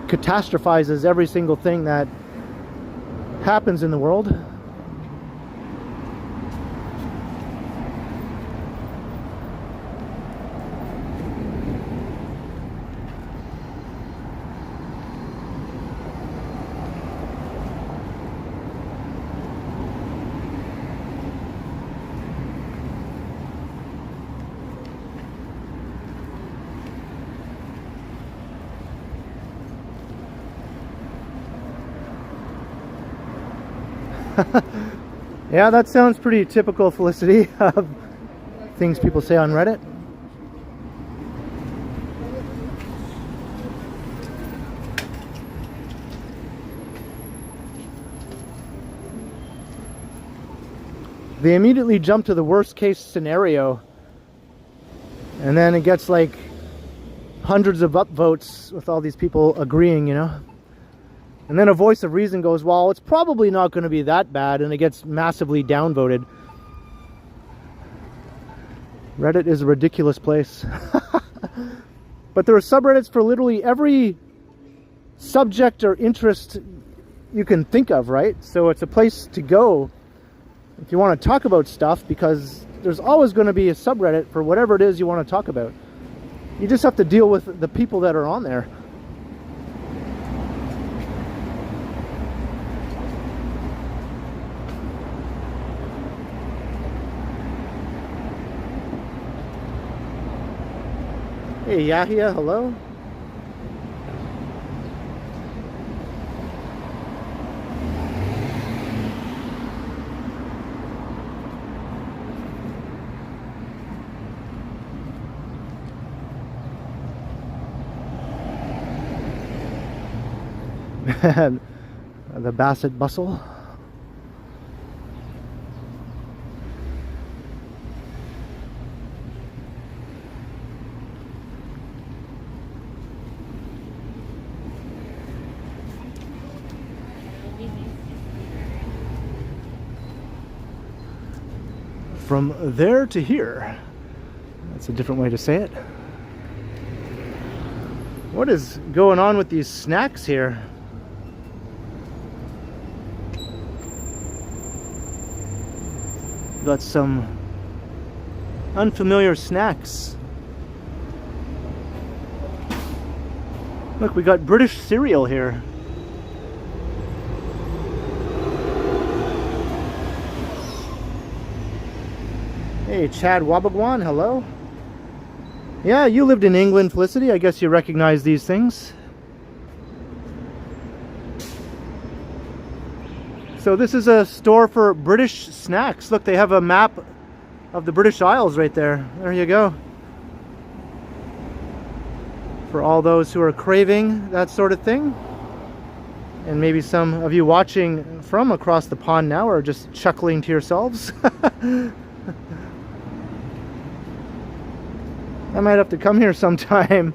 [SPEAKER 1] catastrophizes every single thing that happens in the world. Yeah, that sounds pretty typical, Felicity, of things people say on Reddit. They immediately jump to the worst case scenario, and then it gets like hundreds of upvotes with all these people agreeing, you know. And then a voice of reason goes, well, it's probably not going to be that bad, and it gets massively downvoted. Reddit is a ridiculous place. But there are subreddits for literally every subject or interest you can think of, right? So it's a place to go if you want to talk about stuff, because there's always going to be a subreddit for whatever it is you want to talk about. You just have to deal with the people that are on there. Hey Yahya, hello. The Bassett Bustle. From there to here. That's a different way to say it. What is going on with these snacks here? Got some unfamiliar snacks. Look, we got British cereal here. Hey, Chad Wabagwan, hello. Yeah, you lived in England, Felicity. I guess you recognize these things. So this is a store for British snacks. Look, they have a map of the British Isles right there. There you go. For all those who are craving that sort of thing. And maybe some of you watching from across the pond now are just chuckling to yourselves. I might have to come here sometime.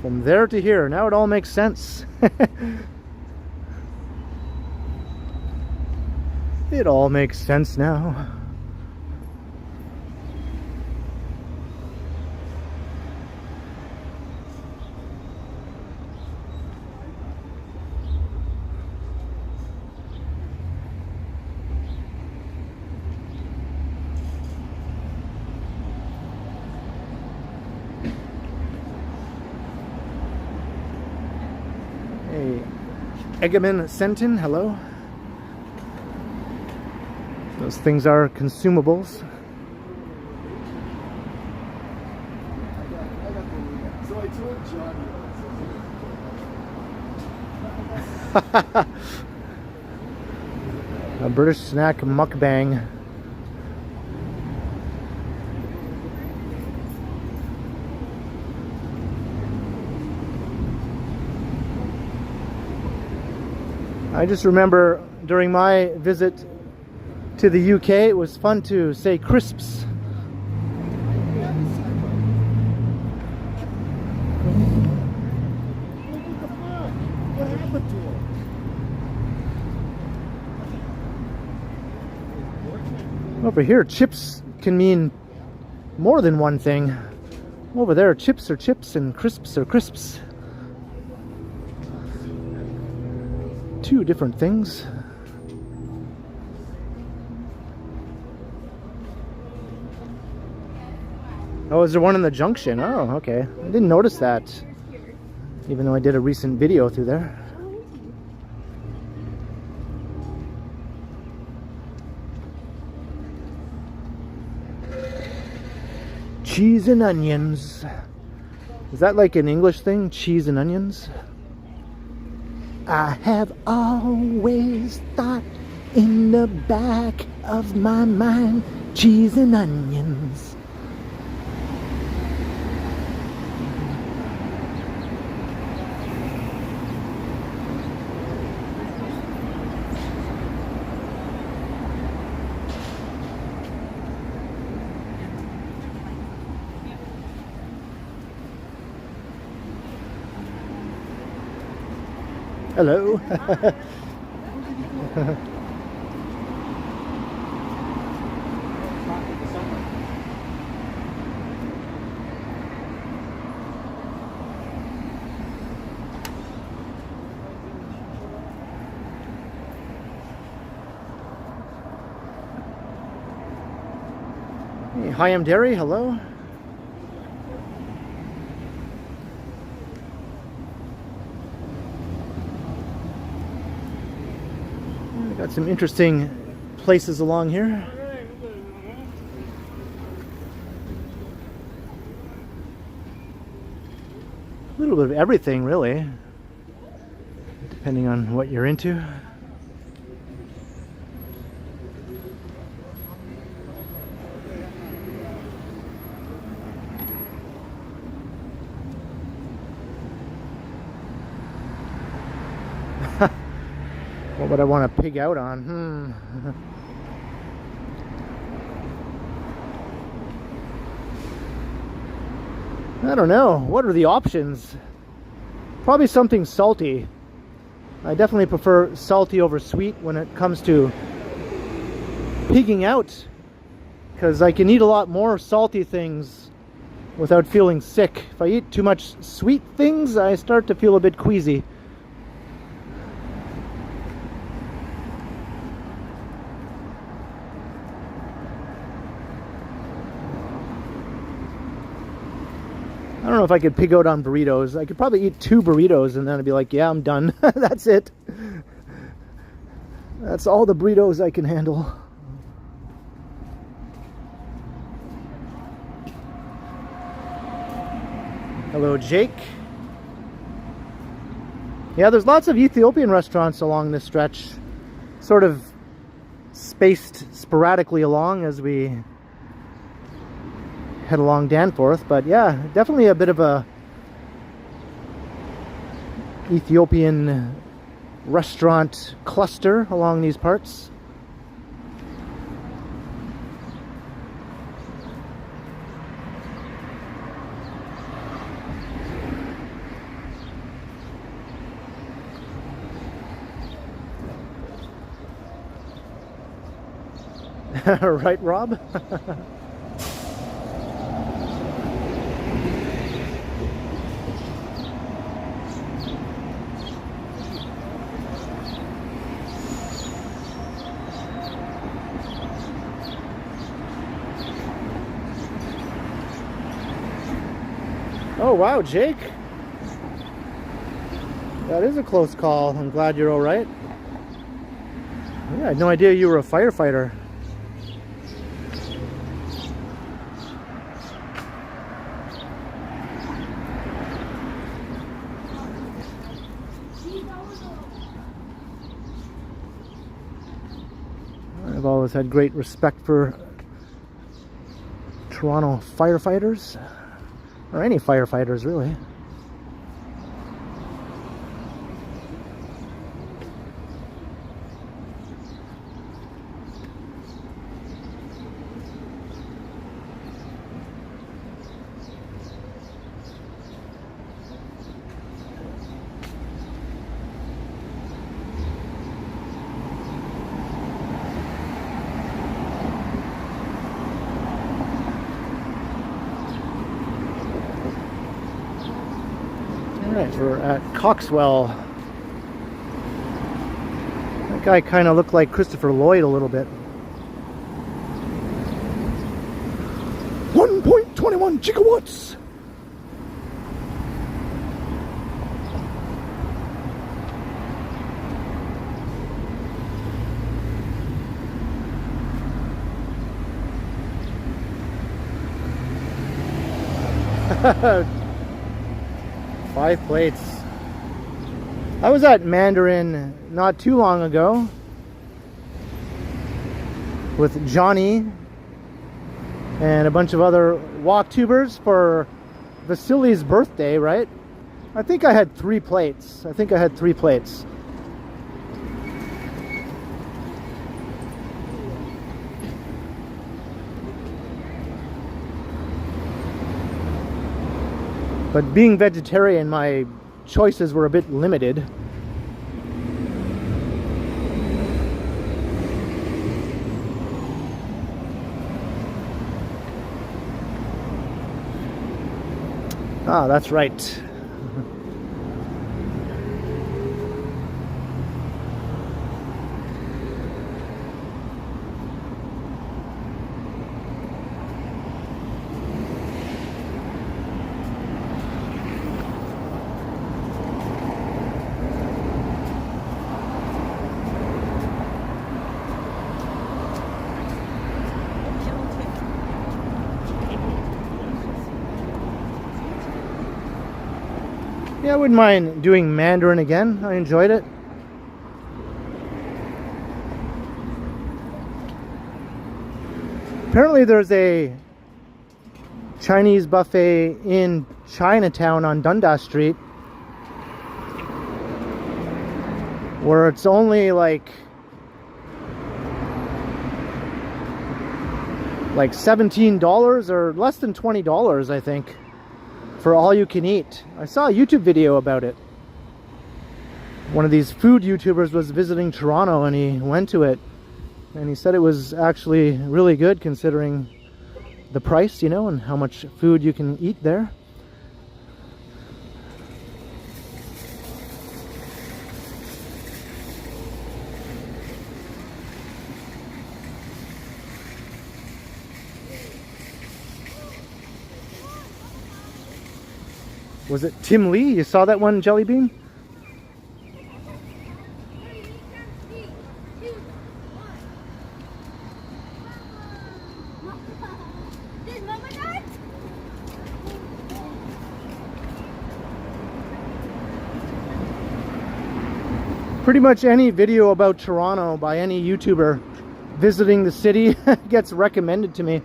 [SPEAKER 1] From there to here, now it all makes sense. It all makes sense now. Egaman Sentin, hello. Those things are consumables.
[SPEAKER 4] So I told John.
[SPEAKER 1] A British snack mukbang. I just remember during my visit to the UK, it was fun to say crisps. Over here, chips can mean more than one thing. Over there, chips are chips and crisps are crisps. Two different things. Oh, is there one in the junction? Oh, okay. I didn't notice that, even though I did a recent video through there. Cheese and onions. Is that like an English thing? Cheese and onions? I have always thought in the back of my mind, cheese and onions. Hello. Hey, hi, I'm Derry. Hello. Got some interesting places along here. A little bit of everything, really, depending on what you're into. What would I want to pig out on? I don't know. What are the options? Probably something salty. I definitely prefer salty over sweet when it comes to pigging out, because I can eat a lot more salty things without feeling sick. If I eat too much sweet things, I start to feel a bit queasy. I don't know if I could pig out on burritos. I could probably eat 2 burritos and then I'd be like, yeah, I'm done. That's it. That's all the burritos I can handle. Hello, Jake. Yeah, there's lots of Ethiopian restaurants along this stretch. Sort of spaced sporadically along as we head along Danforth, but yeah, definitely a bit of a Ethiopian restaurant cluster along these parts. Right, Rob? Oh wow, Jake. That is a close call. I'm glad you're all right. Yeah, I had no idea you were a firefighter. always had great respect for Toronto firefighters, or any firefighters really. Alright, we're at Coxwell. That guy kind of looked like Christopher Lloyd a little bit. 1.21 gigawatts! Five plates. I was at Mandarin not too long ago with Johnny and a bunch of other walktubers for Vasily's birthday, right? I think I had 3 plates. But being vegetarian, my choices were a bit limited. Ah, that's right. Yeah, I wouldn't mind doing Mandarin again. I enjoyed it. Apparently there's a Chinese buffet in Chinatown on Dundas Street where it's only like $17 or less than $20, I think, for all you can eat. I saw a YouTube video about it. One of these food YouTubers was visiting Toronto and he went to it and he said it was actually really good considering the price, you know, and how much food you can eat there. Was it Tim Lee? You saw that one, Jelly Bean? Pretty much any video about Toronto by any YouTuber visiting the city gets recommended to me.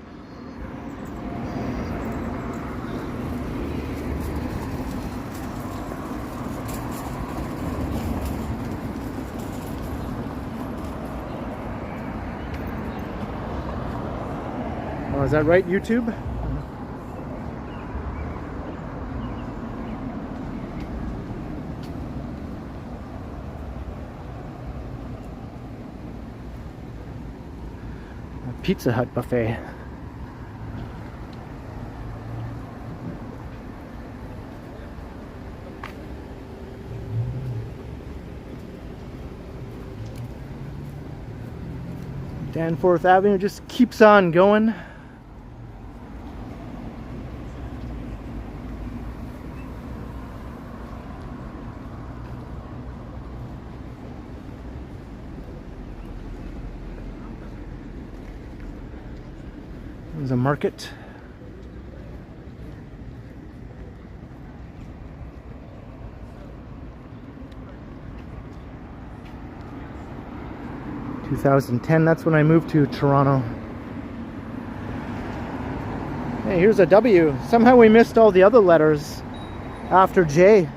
[SPEAKER 1] Oh, is that right, YouTube? Pizza Hut buffet. Danforth Avenue just keeps on going. There's a market. 2010, that's when I moved to Toronto. Hey, here's a W. Somehow we missed all the other letters after J.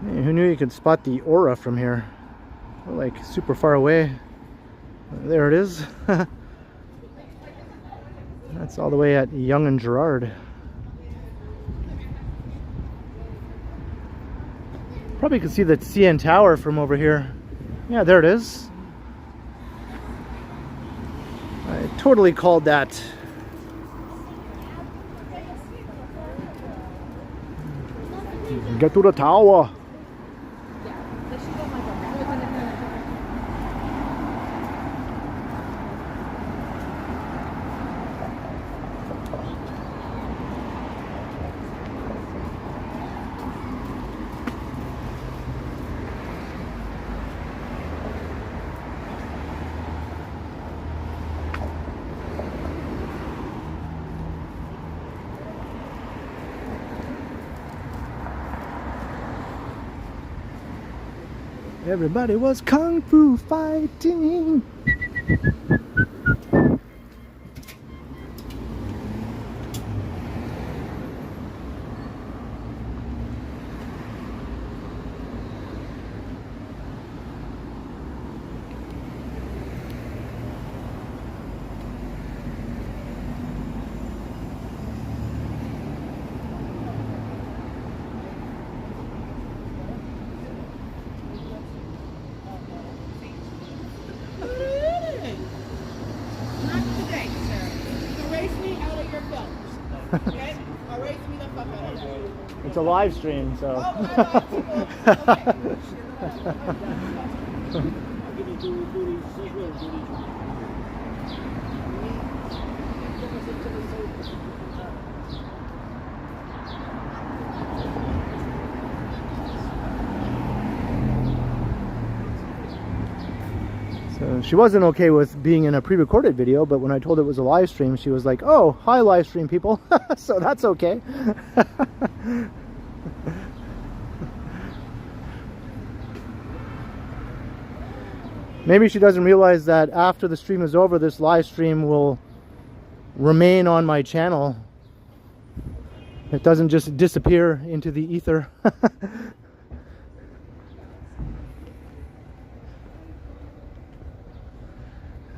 [SPEAKER 1] Hey, who knew you could spot the aura from here? We're like super far away. There it is. That's all the way at Yonge and Gerrard. Probably could see the CN Tower from over here. Yeah, there it is. I totally called that. Get to the tower. Everybody was kung fu fighting.
[SPEAKER 3] Okay? Erase me the fuck out of that.
[SPEAKER 1] It's a live stream, so. So she wasn't okay with being in a pre-recorded video, but when I told her it was a live stream, she was like, "Oh, hi live stream people." So that's okay. Maybe she doesn't realize that after the stream is over, this live stream will remain on my channel. It doesn't just disappear into the ether.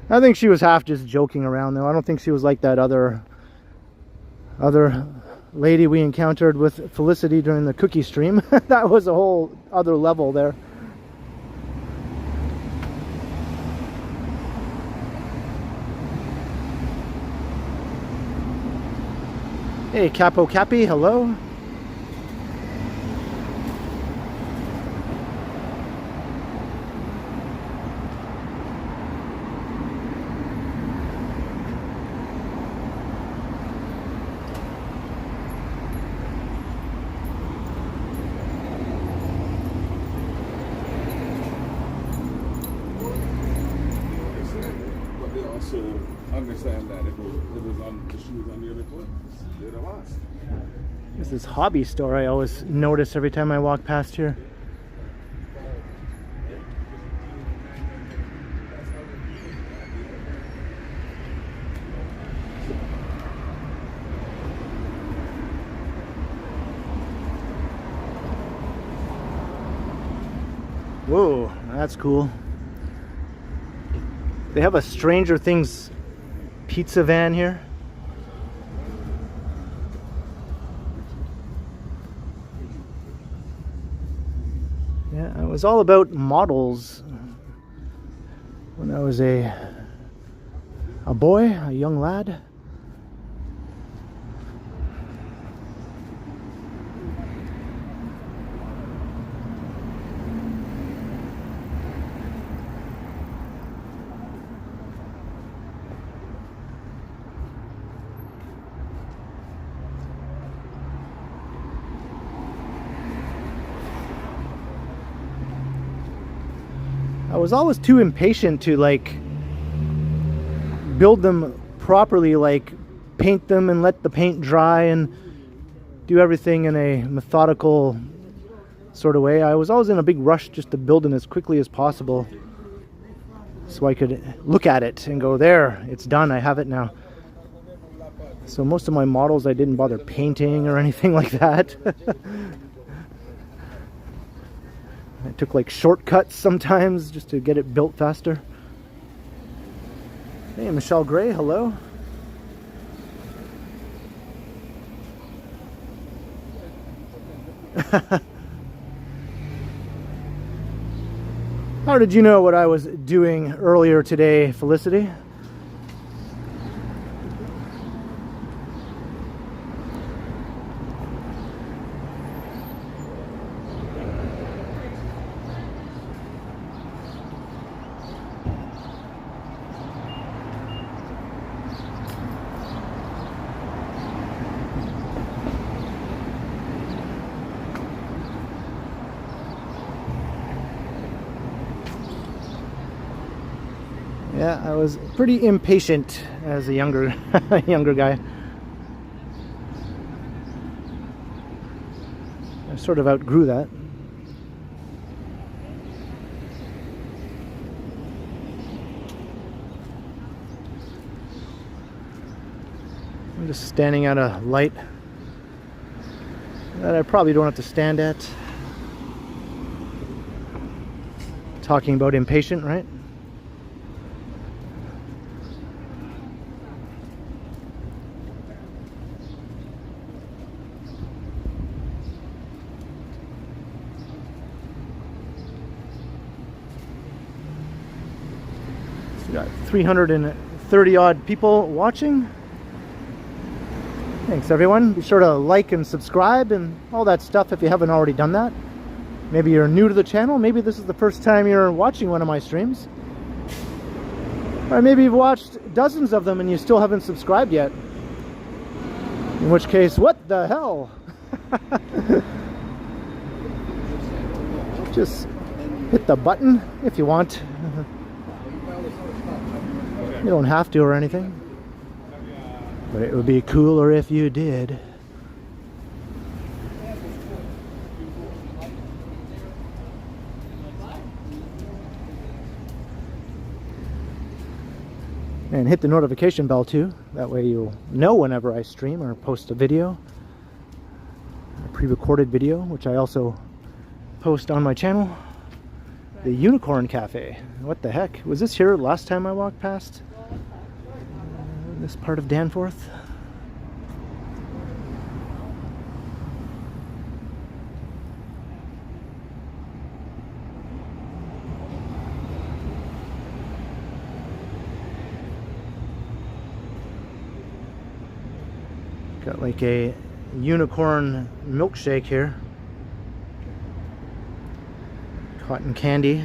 [SPEAKER 1] I think she was half just joking around though. I don't think she was like that other lady we encountered with Felicity during the cookie stream. That was a whole other level there. Hey, Capo Cappy, hello.
[SPEAKER 4] Understand that if it was on the shoes on the other foot, they'd have lost.
[SPEAKER 1] There's this hobby store I always notice every time I walk past here. Whoa, that's cool. They have a Stranger Things pizza van here. Yeah, it was all about models when I was a boy, a young lad. I was always too impatient to like build them properly, like paint them and let the paint dry and do everything in a methodical sort of way. I was always in a big rush just to build them as quickly as possible so I could look at it and go, there, it's done, I have it now. So most of my models I didn't bother painting or anything like that. I took like shortcuts sometimes just to get it built faster. Hey, Michelle Gray, hello. How did you know what I was doing earlier today, Felicity? Yeah, I was pretty impatient as a younger guy. I sort of outgrew that. I'm just standing at a light that I probably don't have to stand at. Talking about impatient, right? We got 330 odd people watching. Thanks everyone. Be sure to like and subscribe and all that stuff if you haven't already done that. Maybe you're new to the channel, maybe this is the first time you're watching one of my streams. Or maybe you've watched dozens of them and you still haven't subscribed yet. In which case, what the hell? Just hit the button if you want. You don't have to or anything, but it would be cooler if you did. And hit the notification bell too, that way you'll know whenever I stream or post a video, a pre-recorded video, which I also post on my channel. The Unicorn Cafe. What the heck? Was this here last time I walked past? This part of Danforth? Got like a unicorn milkshake here. Cotton candy.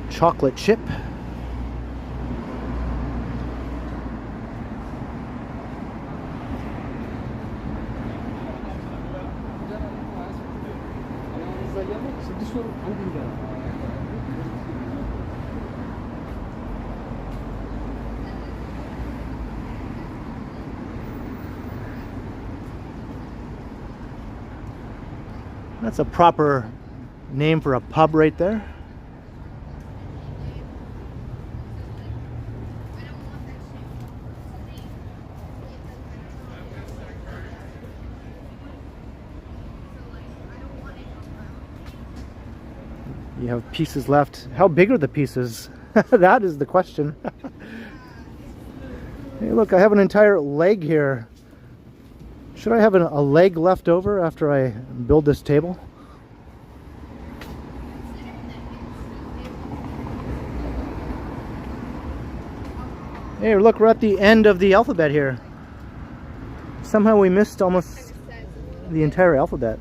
[SPEAKER 1] Chocolate chip. That's a proper name for a pub right there. You have pieces left. How big are the pieces? That is the question. Hey, look, I have an entire leg here. Should I have a leg left over after I build this table? Hey, look, we're at the end of the alphabet here. Somehow we missed almost the entire alphabet.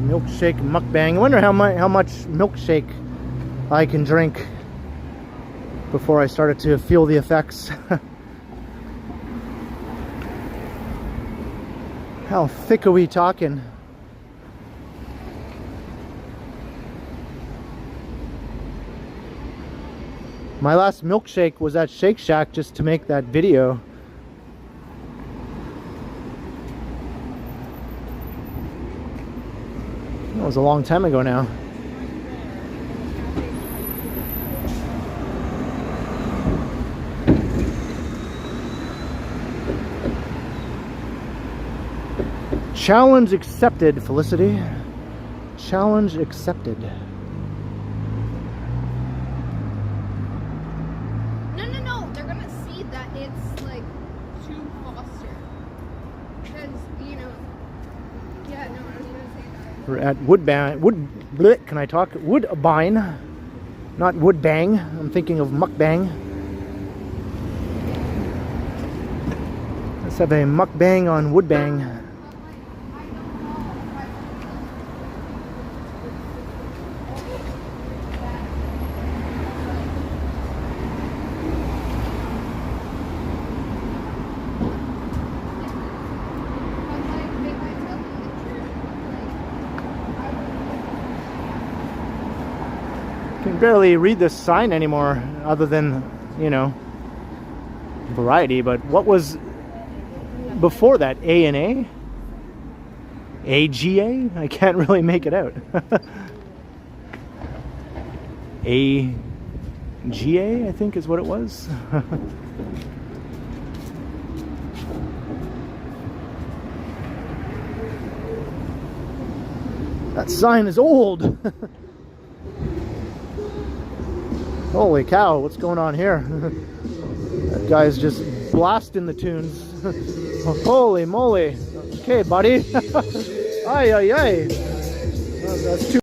[SPEAKER 1] Milkshake mukbang. I wonder how much milkshake I can drink before I started to feel the effects. How thick are we talking? My last milkshake was at Shake Shack just to make that video. That was a long time ago now. Challenge accepted, Felicity. Challenge accepted.
[SPEAKER 5] No. They're gonna see that it's like too foster. Because, you know. Yeah, no, I was gonna say that.
[SPEAKER 1] We're at Woodbine. Can I talk? Woodbine. Not Woodbang. I'm thinking of mukbang. Let's have a mukbang on Woodbang. Barely read this sign anymore, other than, you know, variety. But what was before that? A&A? AGA? I can't really make it out. AGA, I think is what it was. That sign is old. Holy cow, what's going on here? That guy's just blasting the tunes. Holy moly. Okay, buddy. Ay, ay, ay. That's too.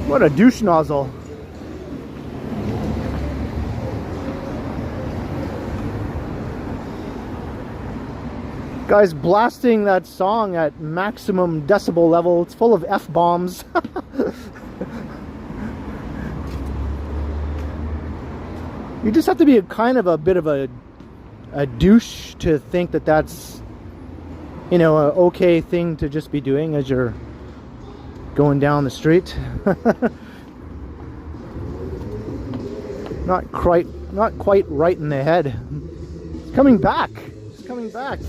[SPEAKER 1] What a douche nozzle. Guy's blasting that song at maximum decibel level. It's full of F-bombs. You just have to be a bit of a douche to think that that's, you know, an okay thing to just be doing as you're going down the street. Not quite right in the head. It's coming back. It's coming back.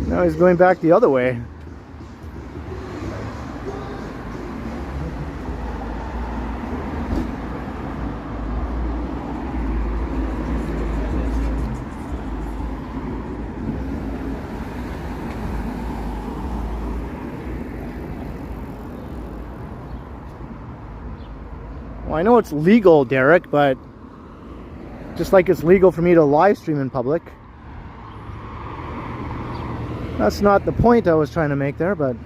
[SPEAKER 1] Now he's going back the other way. I know it's legal, Derek, but just like it's legal for me to live stream in public. That's not the point I was trying to make there, but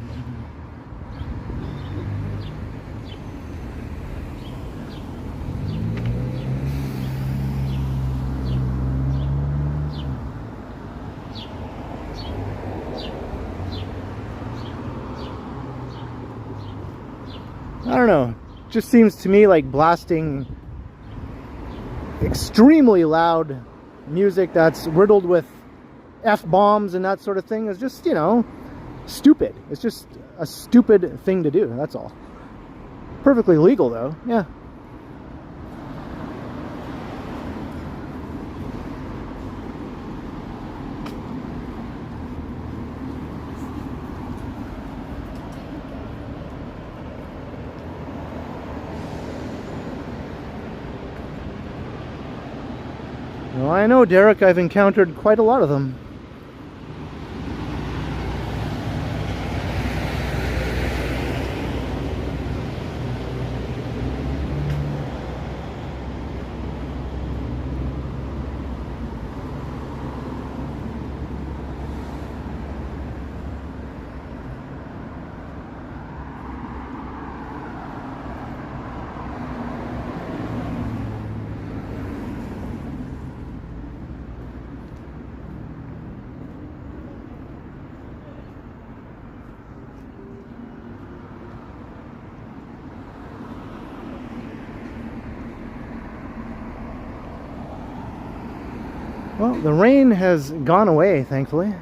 [SPEAKER 1] I don't know. Just seems to me like blasting extremely loud music that's riddled with F-bombs and that sort of thing is just, you know, stupid. It's just a stupid thing to do, that's all. Perfectly legal though, yeah. Well, I know, Derek, I've encountered quite a lot of them. Well, the rain has gone away, thankfully.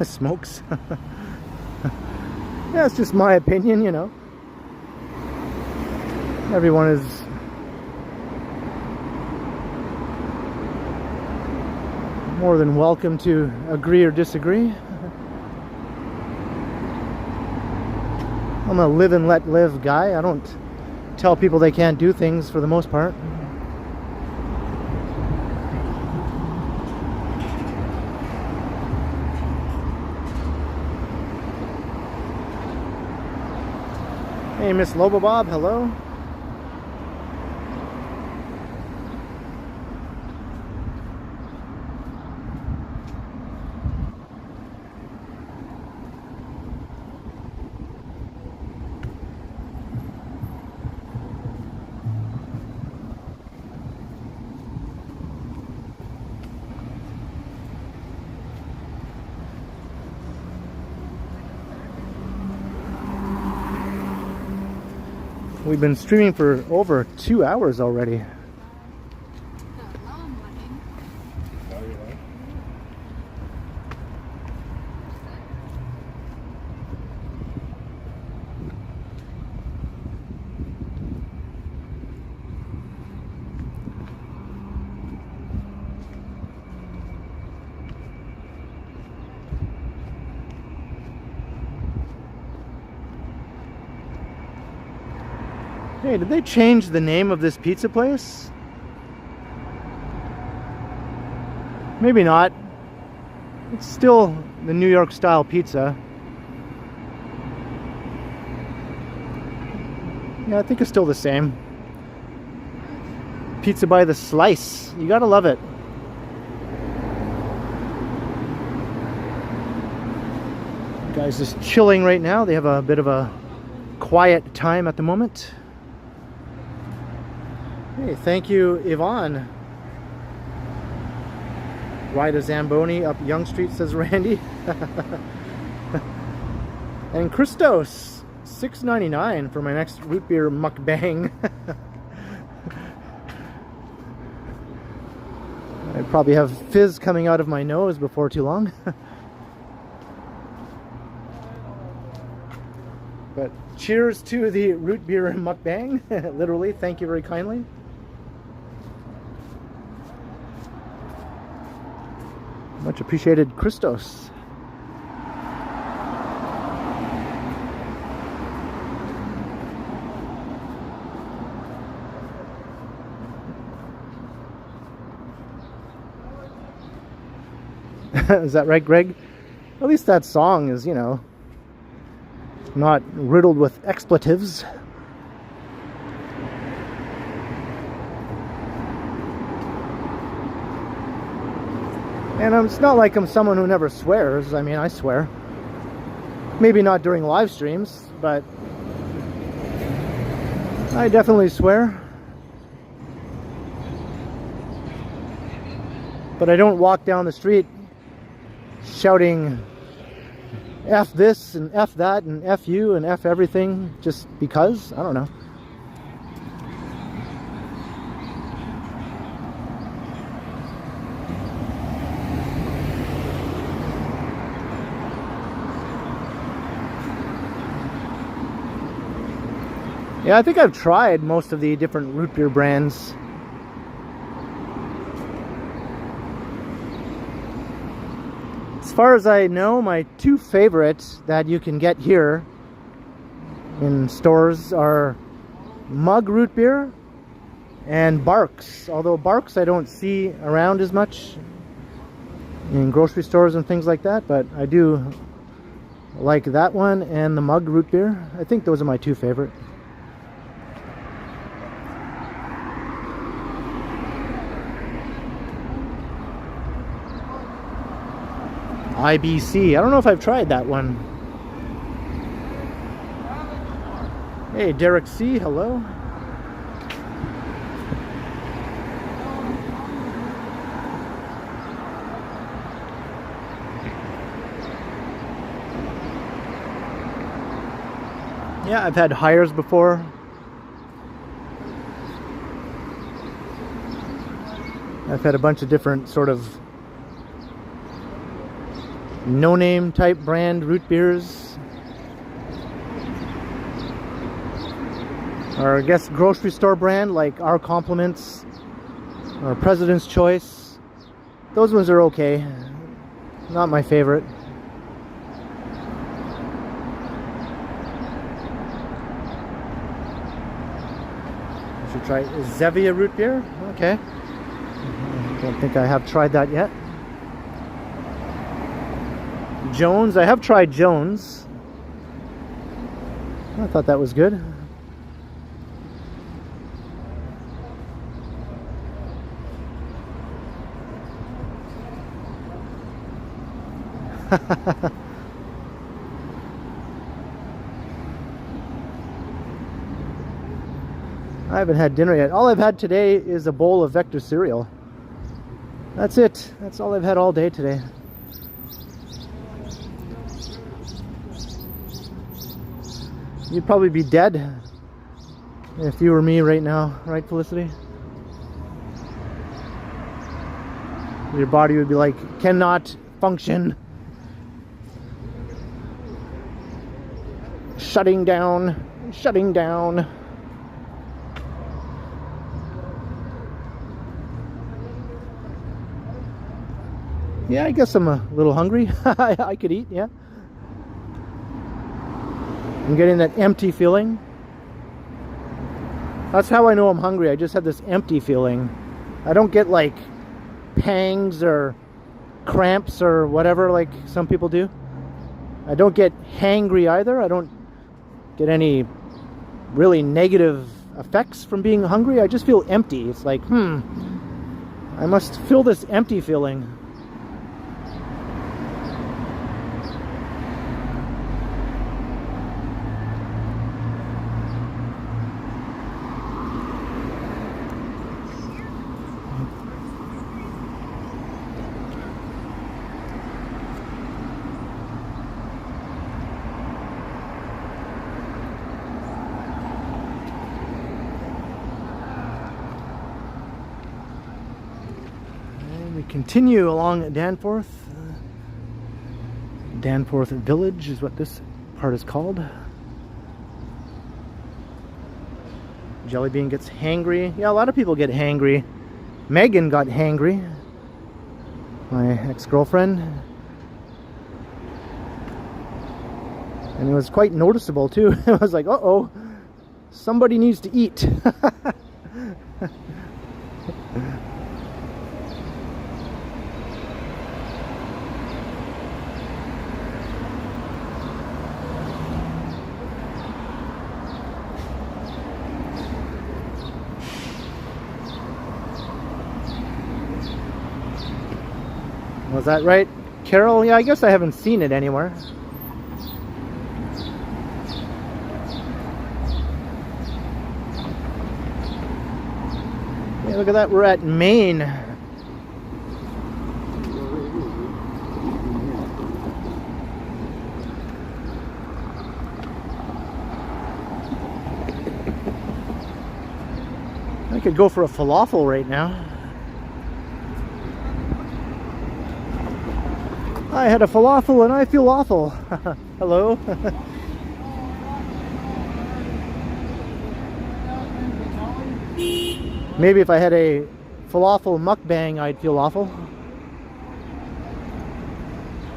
[SPEAKER 1] Smokes. Yeah, it's just my opinion, you know. Everyone is more than welcome to agree or disagree. I'm a live and let live guy. I don't tell people they can't do things for the most part. Hey, Miss Lobo Bob, hello. We've been streaming for over 2 hours already. Hey, did they change the name of this pizza place? Maybe not. It's still the New York style pizza. Yeah, I think it's still the same. Pizza by the slice. You gotta love it. Guys just chilling right now. They have a bit of a quiet time at the moment. Hey, thank you, Yvonne. Ride a Zamboni up Young Street, says Randy. And Christos, $6.99 for my next root beer mukbang. I probably have fizz coming out of my nose before too long. But cheers to the root beer mukbang. Literally, thank you very kindly. Much appreciated, Christos. Is that right, Greg? At least that song is, you know, not riddled with expletives. And it's not like I'm someone who never swears. I mean, I swear. Maybe not during live streams, but I definitely swear. But I don't walk down the street shouting F this and F that and F you and F everything just because. I don't know. Yeah, I think I've tried most of the different root beer brands. As far as I know, my two favorites that you can get here in stores are Mug root beer and Barks. Although Barks I don't see around as much in grocery stores and things like that, but I do like that one and the Mug root beer. I think those are my two favorite. IBC. I don't know if I've tried that one. Hey, Derek C. Hello. Yeah, I've had hires before. I've had a bunch of different sort of no-name type brand root beers. Or I guess grocery store brand like Our Compliments or President's Choice. Those ones are okay. Not my favorite. I should try Zevia root beer. Okay. I don't think I have tried that yet. Jones. I have tried Jones. I thought that was good. I haven't had dinner yet. All I've had today is a bowl of Vector cereal. That's it. That's all I've had all day today. You'd probably be dead if you were me right now, right, Felicity? Your body would be like, cannot function. Shutting down, shutting down. Yeah, I guess I'm a little hungry. I could eat, yeah. I'm getting that empty feeling. That's how I know I'm hungry. I just have this empty feeling. I don't get like pangs or cramps or whatever like some people do. I don't get hangry either. I don't get any really negative effects from being hungry. I just feel empty. It's like, I must feel this empty feeling. Continue along Danforth. Danforth Village is what this part is called. Jellybean gets hangry. Yeah, a lot of people get hangry. Megan got hangry. My ex-girlfriend. And it was quite noticeable too. I was like, uh-oh, somebody needs to eat. Was that right, Carol? Yeah, I guess I haven't seen it anywhere. Yeah, look at that. We're at Maine. I could go for a falafel right now. I had a falafel and I feel awful. Hello. Maybe if I had a falafel mukbang, I'd feel awful.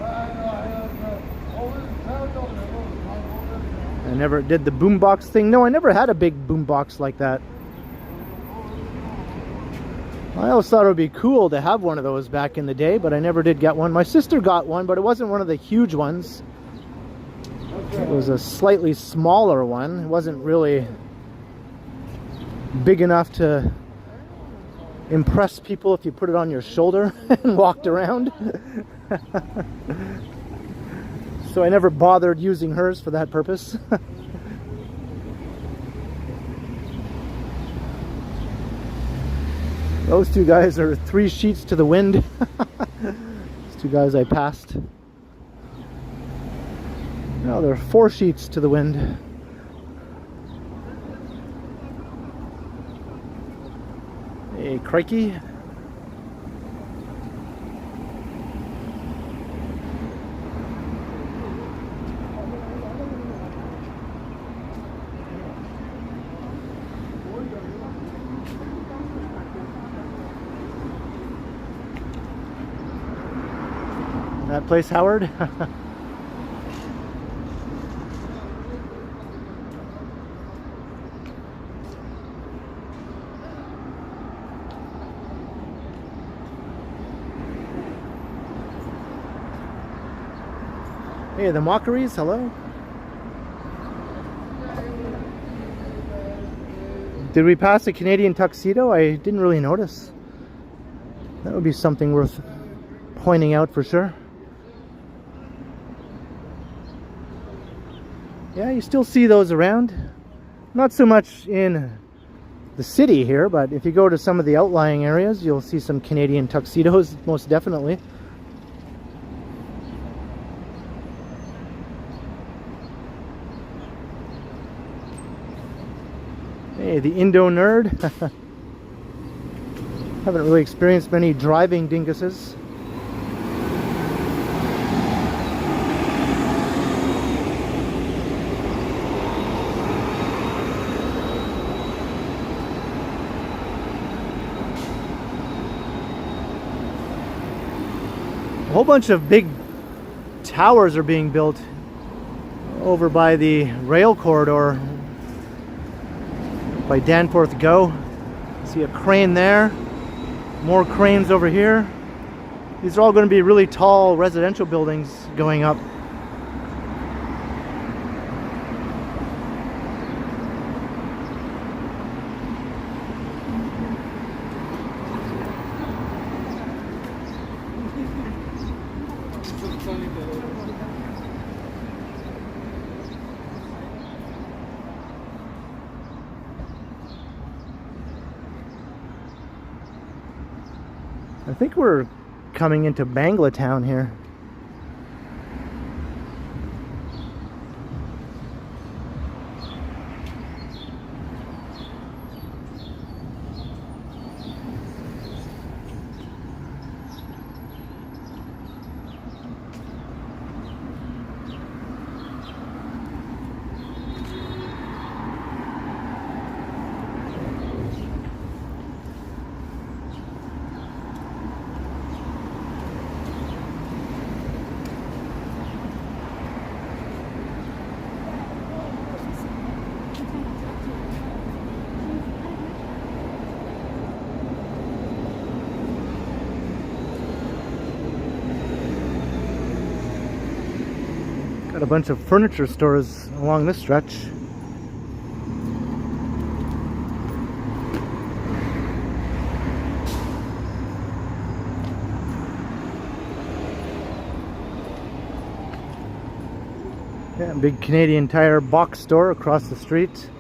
[SPEAKER 1] I never did the boombox thing. No, I never had a big boombox like that. I always thought it would be cool to have one of those back in the day, but I never did get one. My sister got one, but it wasn't one of the huge ones. It was a slightly smaller one. It wasn't really big enough to impress people if you put it on your shoulder and walked around. So I never bothered using hers for that purpose. Those two guys are 3 sheets to the wind. Those two guys I passed. No, they're 4 sheets to the wind. Hey, crikey. That place, Howard? Hey, the Mockeries, hello. Did we pass a Canadian tuxedo? I didn't really notice. That would be something worth pointing out for sure. Yeah, you still see those around. Not so much in the city here, but if you go to some of the outlying areas, you'll see some Canadian tuxedos, most definitely. Hey, the Indo Nerd. Haven't really experienced many driving dinguses. A whole bunch of big towers are being built over by the rail corridor by Danforth Go. See a crane there, more cranes over here. These are all going to be really tall residential buildings going up. I think we're coming into Banglatown here. Got a bunch of furniture stores along this stretch. Yeah, big Canadian Tire box store across the street.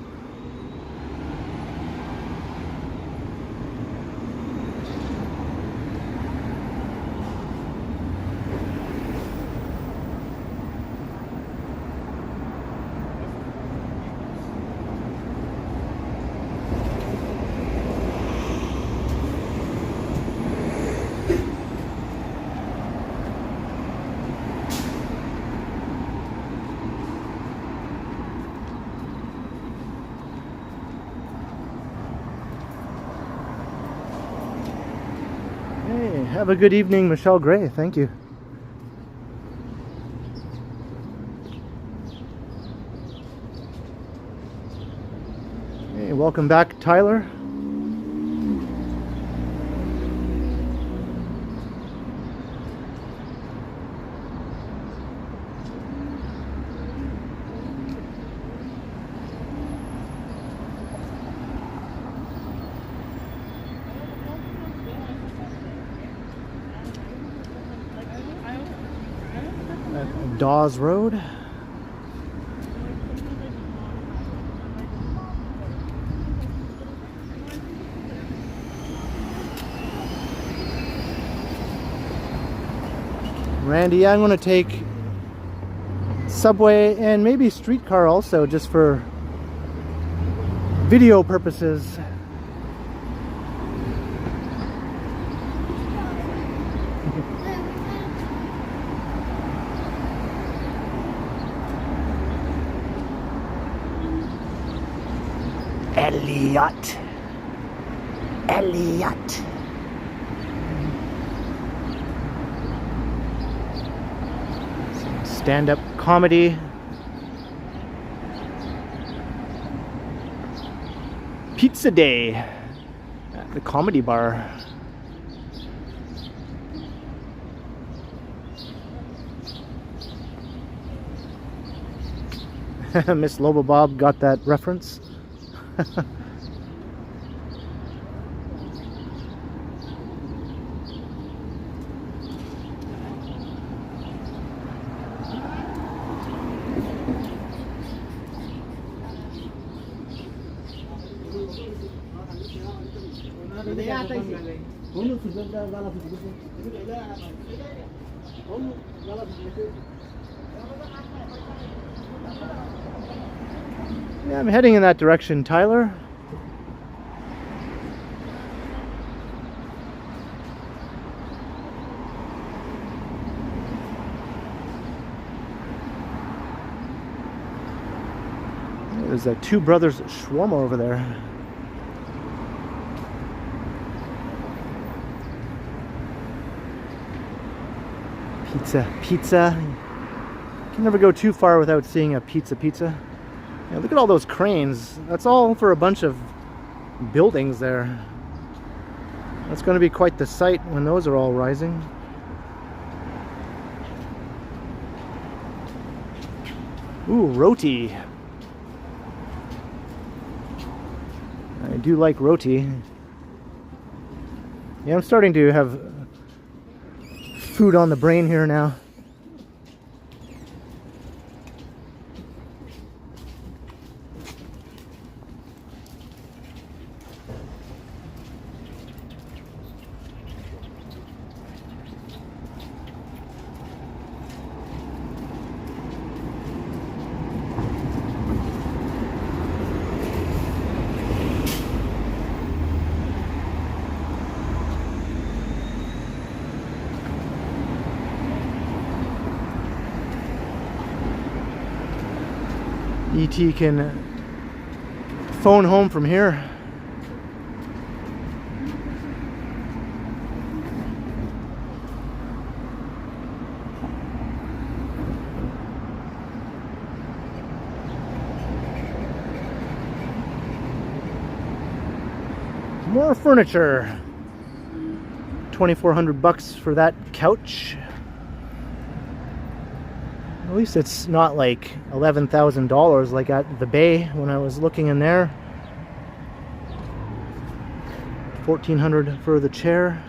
[SPEAKER 1] Have a good evening, Michelle Gray. Thank you. Hey, welcome back, Tyler. Dawes Road. Randy, I'm going to take subway and maybe streetcar also, just for video purposes. Elliot. Elliot. Stand-up comedy. Pizza day at the Comedy Bar. Miss Lobo Bob got that reference. Yeah, I'm heading in that direction, Tyler. There's a Two Brothers shawarma over there. Pizza. You can never go too far without seeing a pizza. Yeah, look at all those cranes. That's all for a bunch of buildings there. That's going to be quite the sight when those are all rising. Ooh, roti. I do like roti. Yeah, I'm starting to have food on the brain here now. ET can phone home from here. More furniture. $2,400 for that couch. At least it's not like $11,000 like at the Bay when I was looking in there. $1,400 for the chair.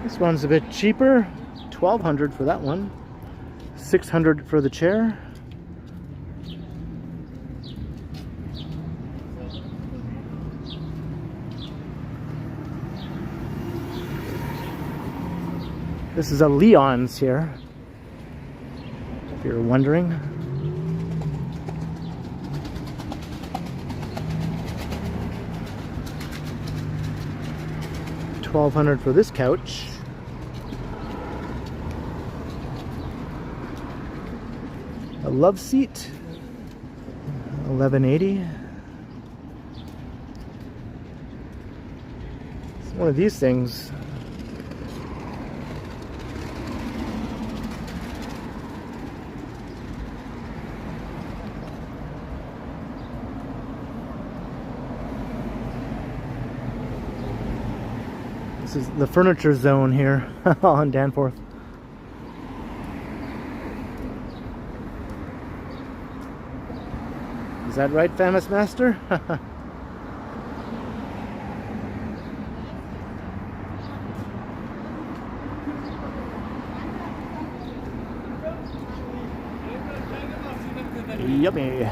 [SPEAKER 1] This one's a bit cheaper. $1,200 for that one. $600 for the chair. This is a Leon's here, if you're wondering. $1,200 for this couch. A love seat, $11.80. It's one of these things. This is the furniture zone here on Danforth. Is that right, Famous Master? Yummy.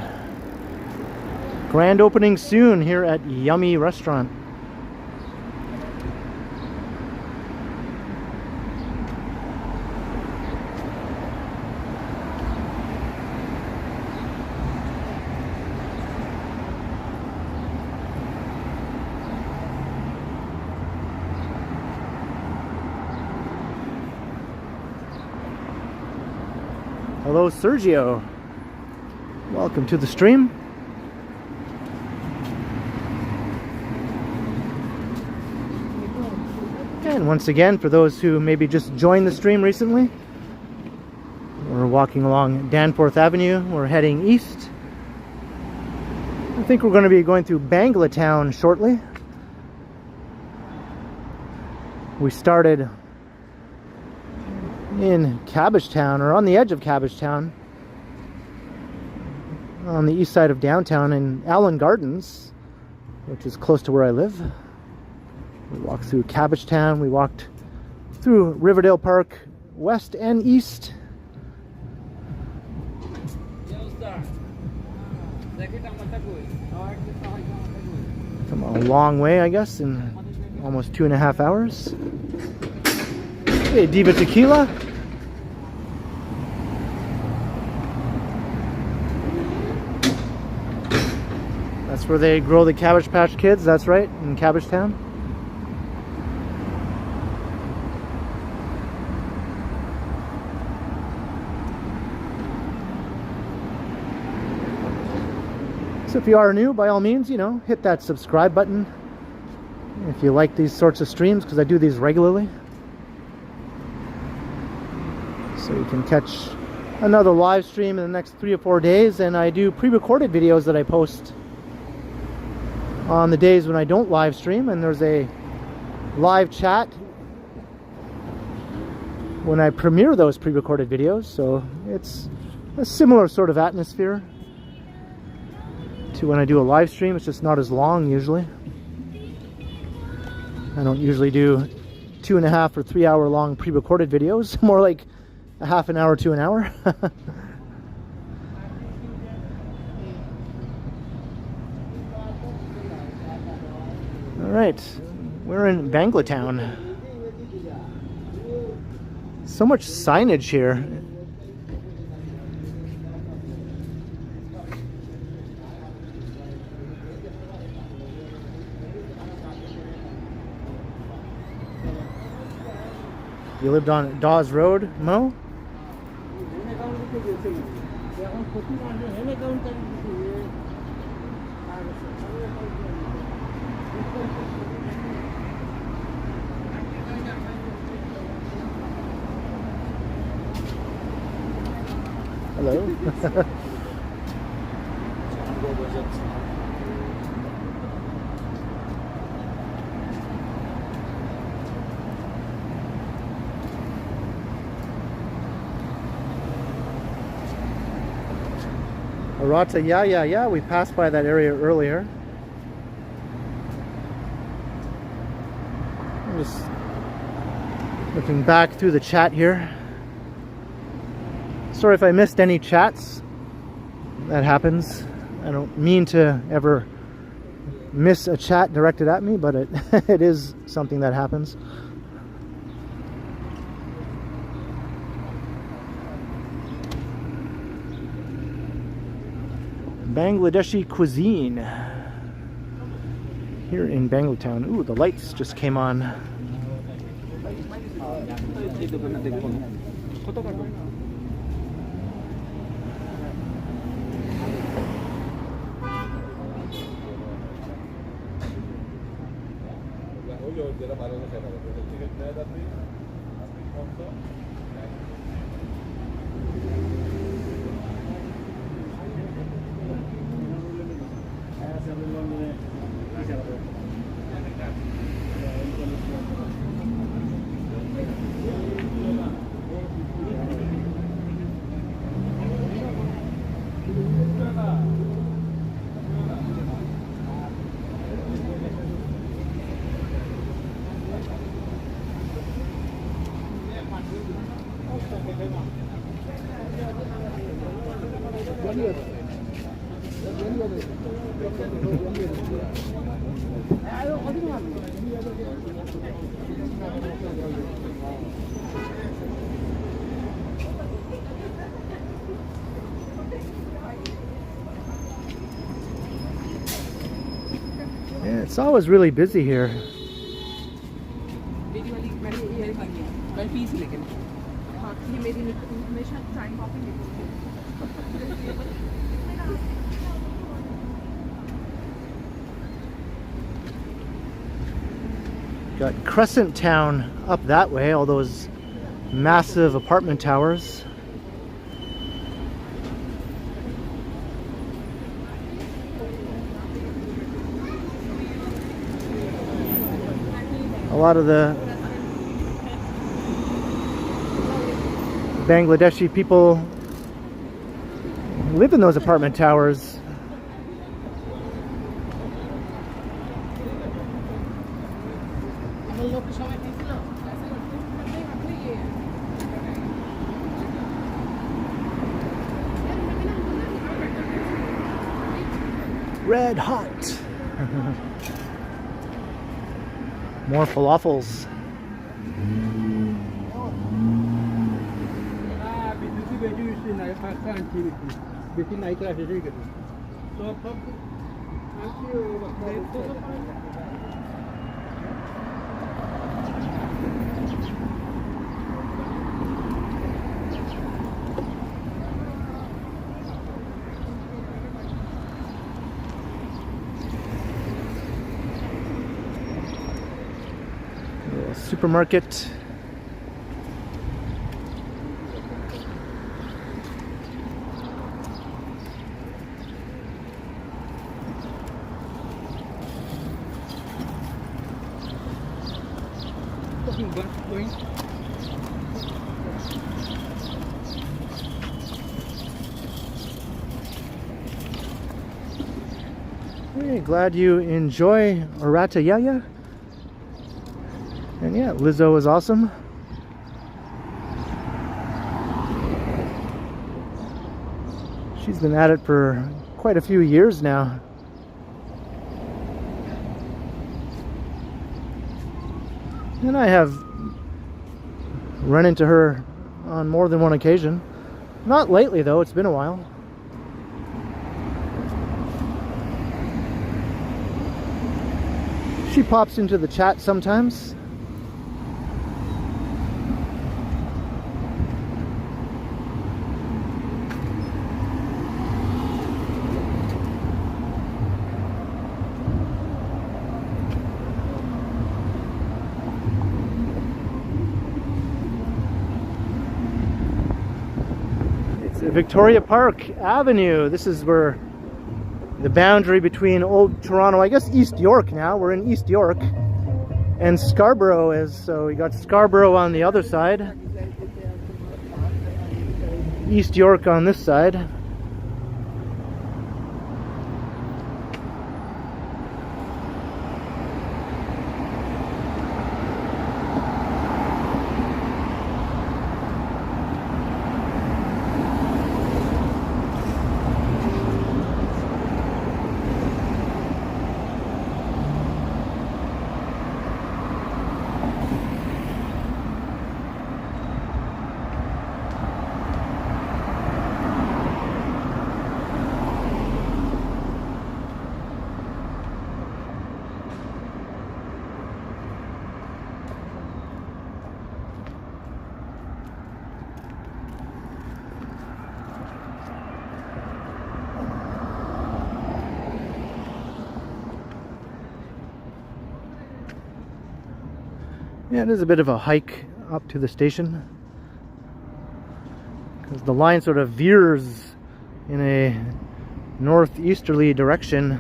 [SPEAKER 1] Grand opening soon here at Yummy Restaurant. Hello, Sergio. Welcome to the stream. And once again, for those who maybe just joined the stream recently, we're walking along Danforth Avenue. We're heading east. I think we're going to be going through Banglatown shortly. We started in Cabbagetown, or on the edge of Cabbagetown, on the east side of downtown in Allen Gardens, which is close to where I live. We walked through Cabbagetown, we walked through Riverdale Park, west and east. Come a long way, I guess, in almost 2.5 hours. Hey, Diva Tequila. That's where they grow the Cabbage Patch Kids, that's right, in Cabbagetown. So if you are new, by all means, you know, hit that subscribe button if you like these sorts of streams, because I do these regularly. So you can catch another live stream in the next 3 or 4 days, and I do pre-recorded videos that I post on the days when I don't live stream, and there's a live chat when I premiere those pre-recorded videos, so it's a similar sort of atmosphere to when I do a live stream. It's just not as long usually. I don't usually do 2.5 or 3 hour long pre-recorded videos, more like a half an hour to an hour. All right, we're in Banglatown. So much signage here. You lived on Dawes Road, Mo? Hello. Arata, yeah, we passed by that area earlier. I'm just looking back through the chat here. Sorry if I missed any chats. That happens. I don't mean to ever miss a chat directed at me, but it is something that happens. Bangladeshi cuisine here in Banglatown. Ooh, the lights just came on. Yeah, it's always really busy here. Got Crescent Town up that way, all those massive apartment towers. A lot of the Bangladeshi people live in those apartment towers. Red hot. More falafels. Supermarket. Hey, glad you enjoy Orata Yaya. And yeah, Lizzo is awesome. She's been at it for quite a few years now. And I have run into her on more than one occasion. Not lately though, it's been a while. She pops into the chat sometimes. Victoria Park Avenue. This is where the boundary between Old Toronto, I guess East York now, we're in East York, and Scarborough is. So we got Scarborough on the other side, East York on this side. Yeah, it is a bit of a hike up to the station because the line sort of veers in a northeasterly direction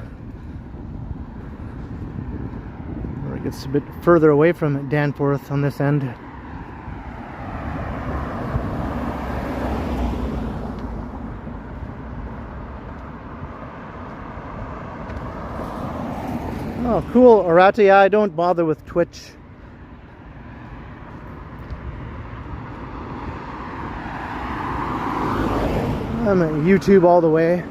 [SPEAKER 1] where it gets a bit further away from Danforth on this end. Oh, cool, Arata. Yeah, I don't bother with Twitch. I'm at YouTube all the way.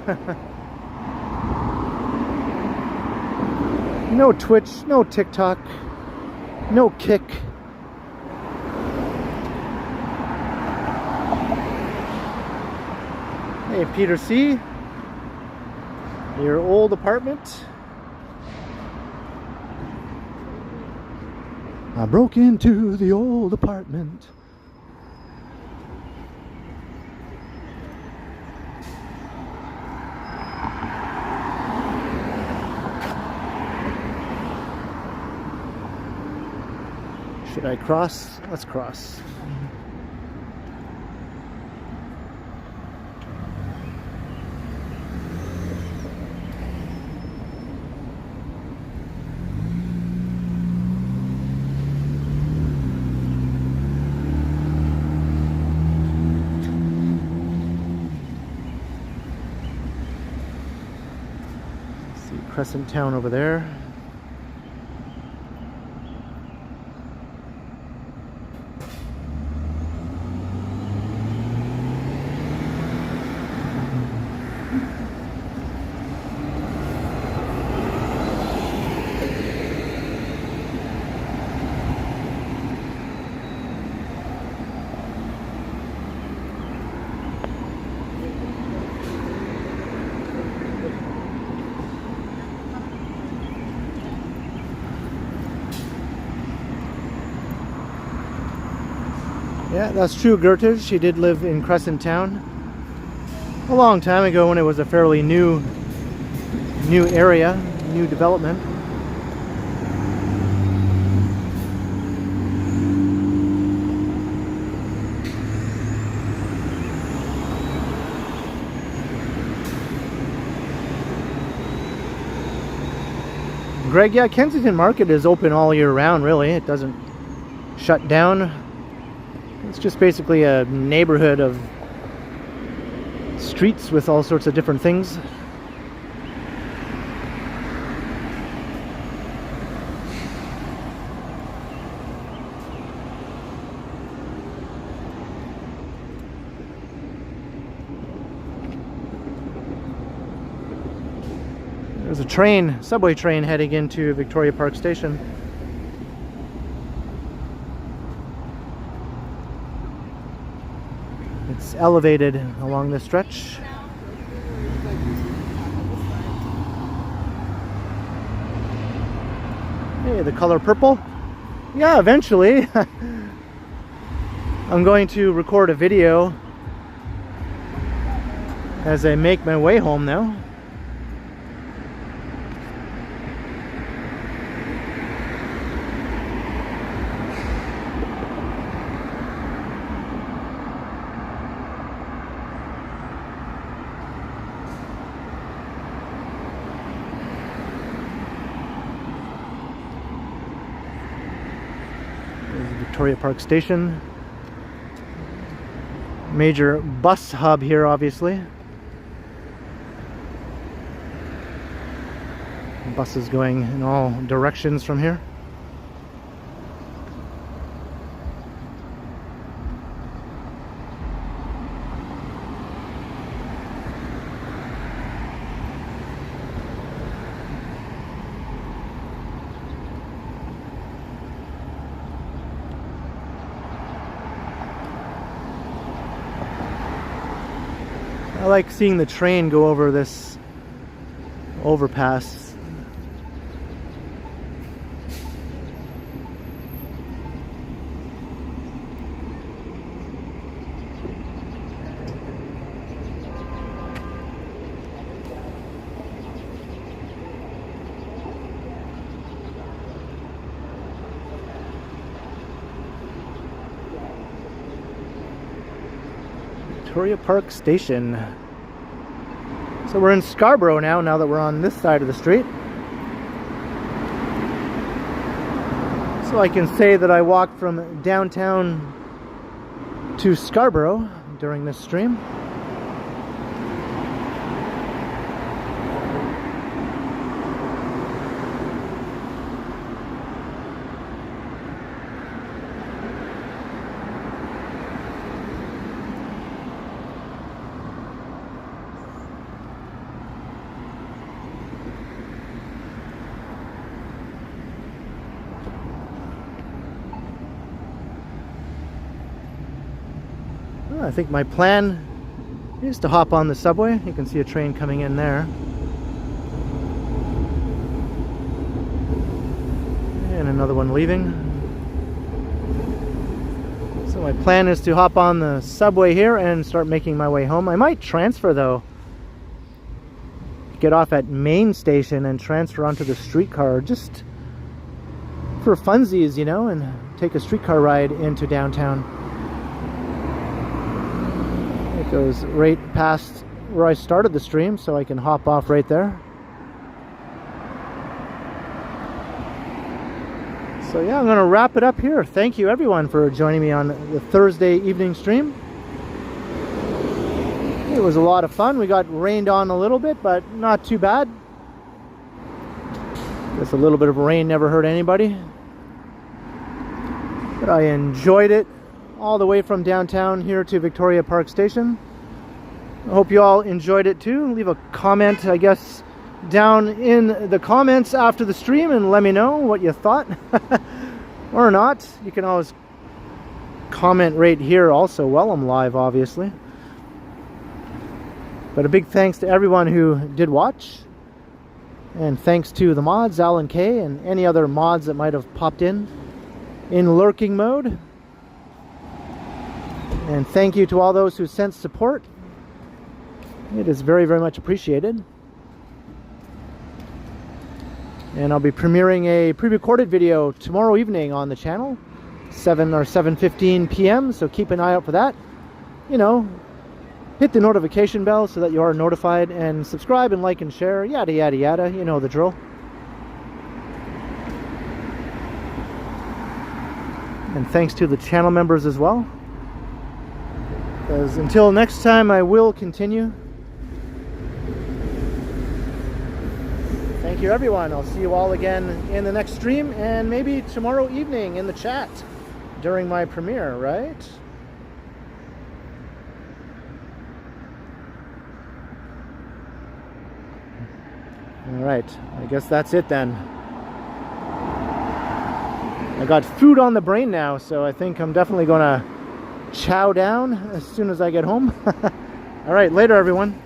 [SPEAKER 1] No Twitch, no TikTok, no Kick. Hey, Peter C. Your old apartment. I broke into the old apartment. Should I cross? Let's cross. See Crescent Town over there. Yeah, that's true, Gertrude. She did live in Crescent Town a long time ago when it was a fairly new area, new development. Greg, yeah, Kensington Market is open all year round, really. It doesn't shut down. It's just basically a neighborhood of streets with all sorts of different things. There's a train, subway train heading into Victoria Park Station. It's elevated along this stretch. Hey, the color purple. Yeah, eventually. I'm going to record a video as I make my way home now. Victoria Park Station. Major bus hub here, obviously. Buses going in all directions from here. I like seeing the train go over this overpass. Victoria Park Station. So we're in Scarborough now that we're on this side of the street. So I can say that I walked from downtown to Scarborough during this stream. I think my plan is to hop on the subway. You can see a train coming in there. And another one leaving. So my plan is to hop on the subway here and start making my way home. I might transfer though. Get off at Main Station and transfer onto the streetcar just for funsies, you know, and take a streetcar ride into downtown. It goes right past where I started the stream, so I can hop off right there. So yeah, I'm going to wrap it up here. Thank you everyone for joining me on the Thursday evening stream. It was a lot of fun. We got rained on a little bit, but not too bad. Guess a little bit of rain never hurt anybody. But I enjoyed it all the way from downtown here to Victoria Park Station. I hope you all enjoyed it too. Leave a comment, I guess, down in the comments after the stream and let me know what you thought. Or not. You can always comment right here also while I'm live, obviously. But a big thanks to everyone who did watch. And thanks to the mods, Alan K, and any other mods that might have popped in lurking mode. And thank you to all those who sent support. It is very, very much appreciated. And I'll be premiering a pre-recorded video tomorrow evening on the channel, 7 or 7:15 p.m. So keep an eye out for that. You know, hit the notification bell so that you are notified, and subscribe and like and share, yada yada yada, you know the drill. And thanks to the channel members as well. Because until next time, I will continue. Thank you everyone. I'll see you all again in the next stream, and maybe tomorrow evening in the chat during my premiere, right? Alright, I guess that's it then. I got food on the brain now, so I think I'm definitely gonna chow down as soon as I get home. Alright, later everyone.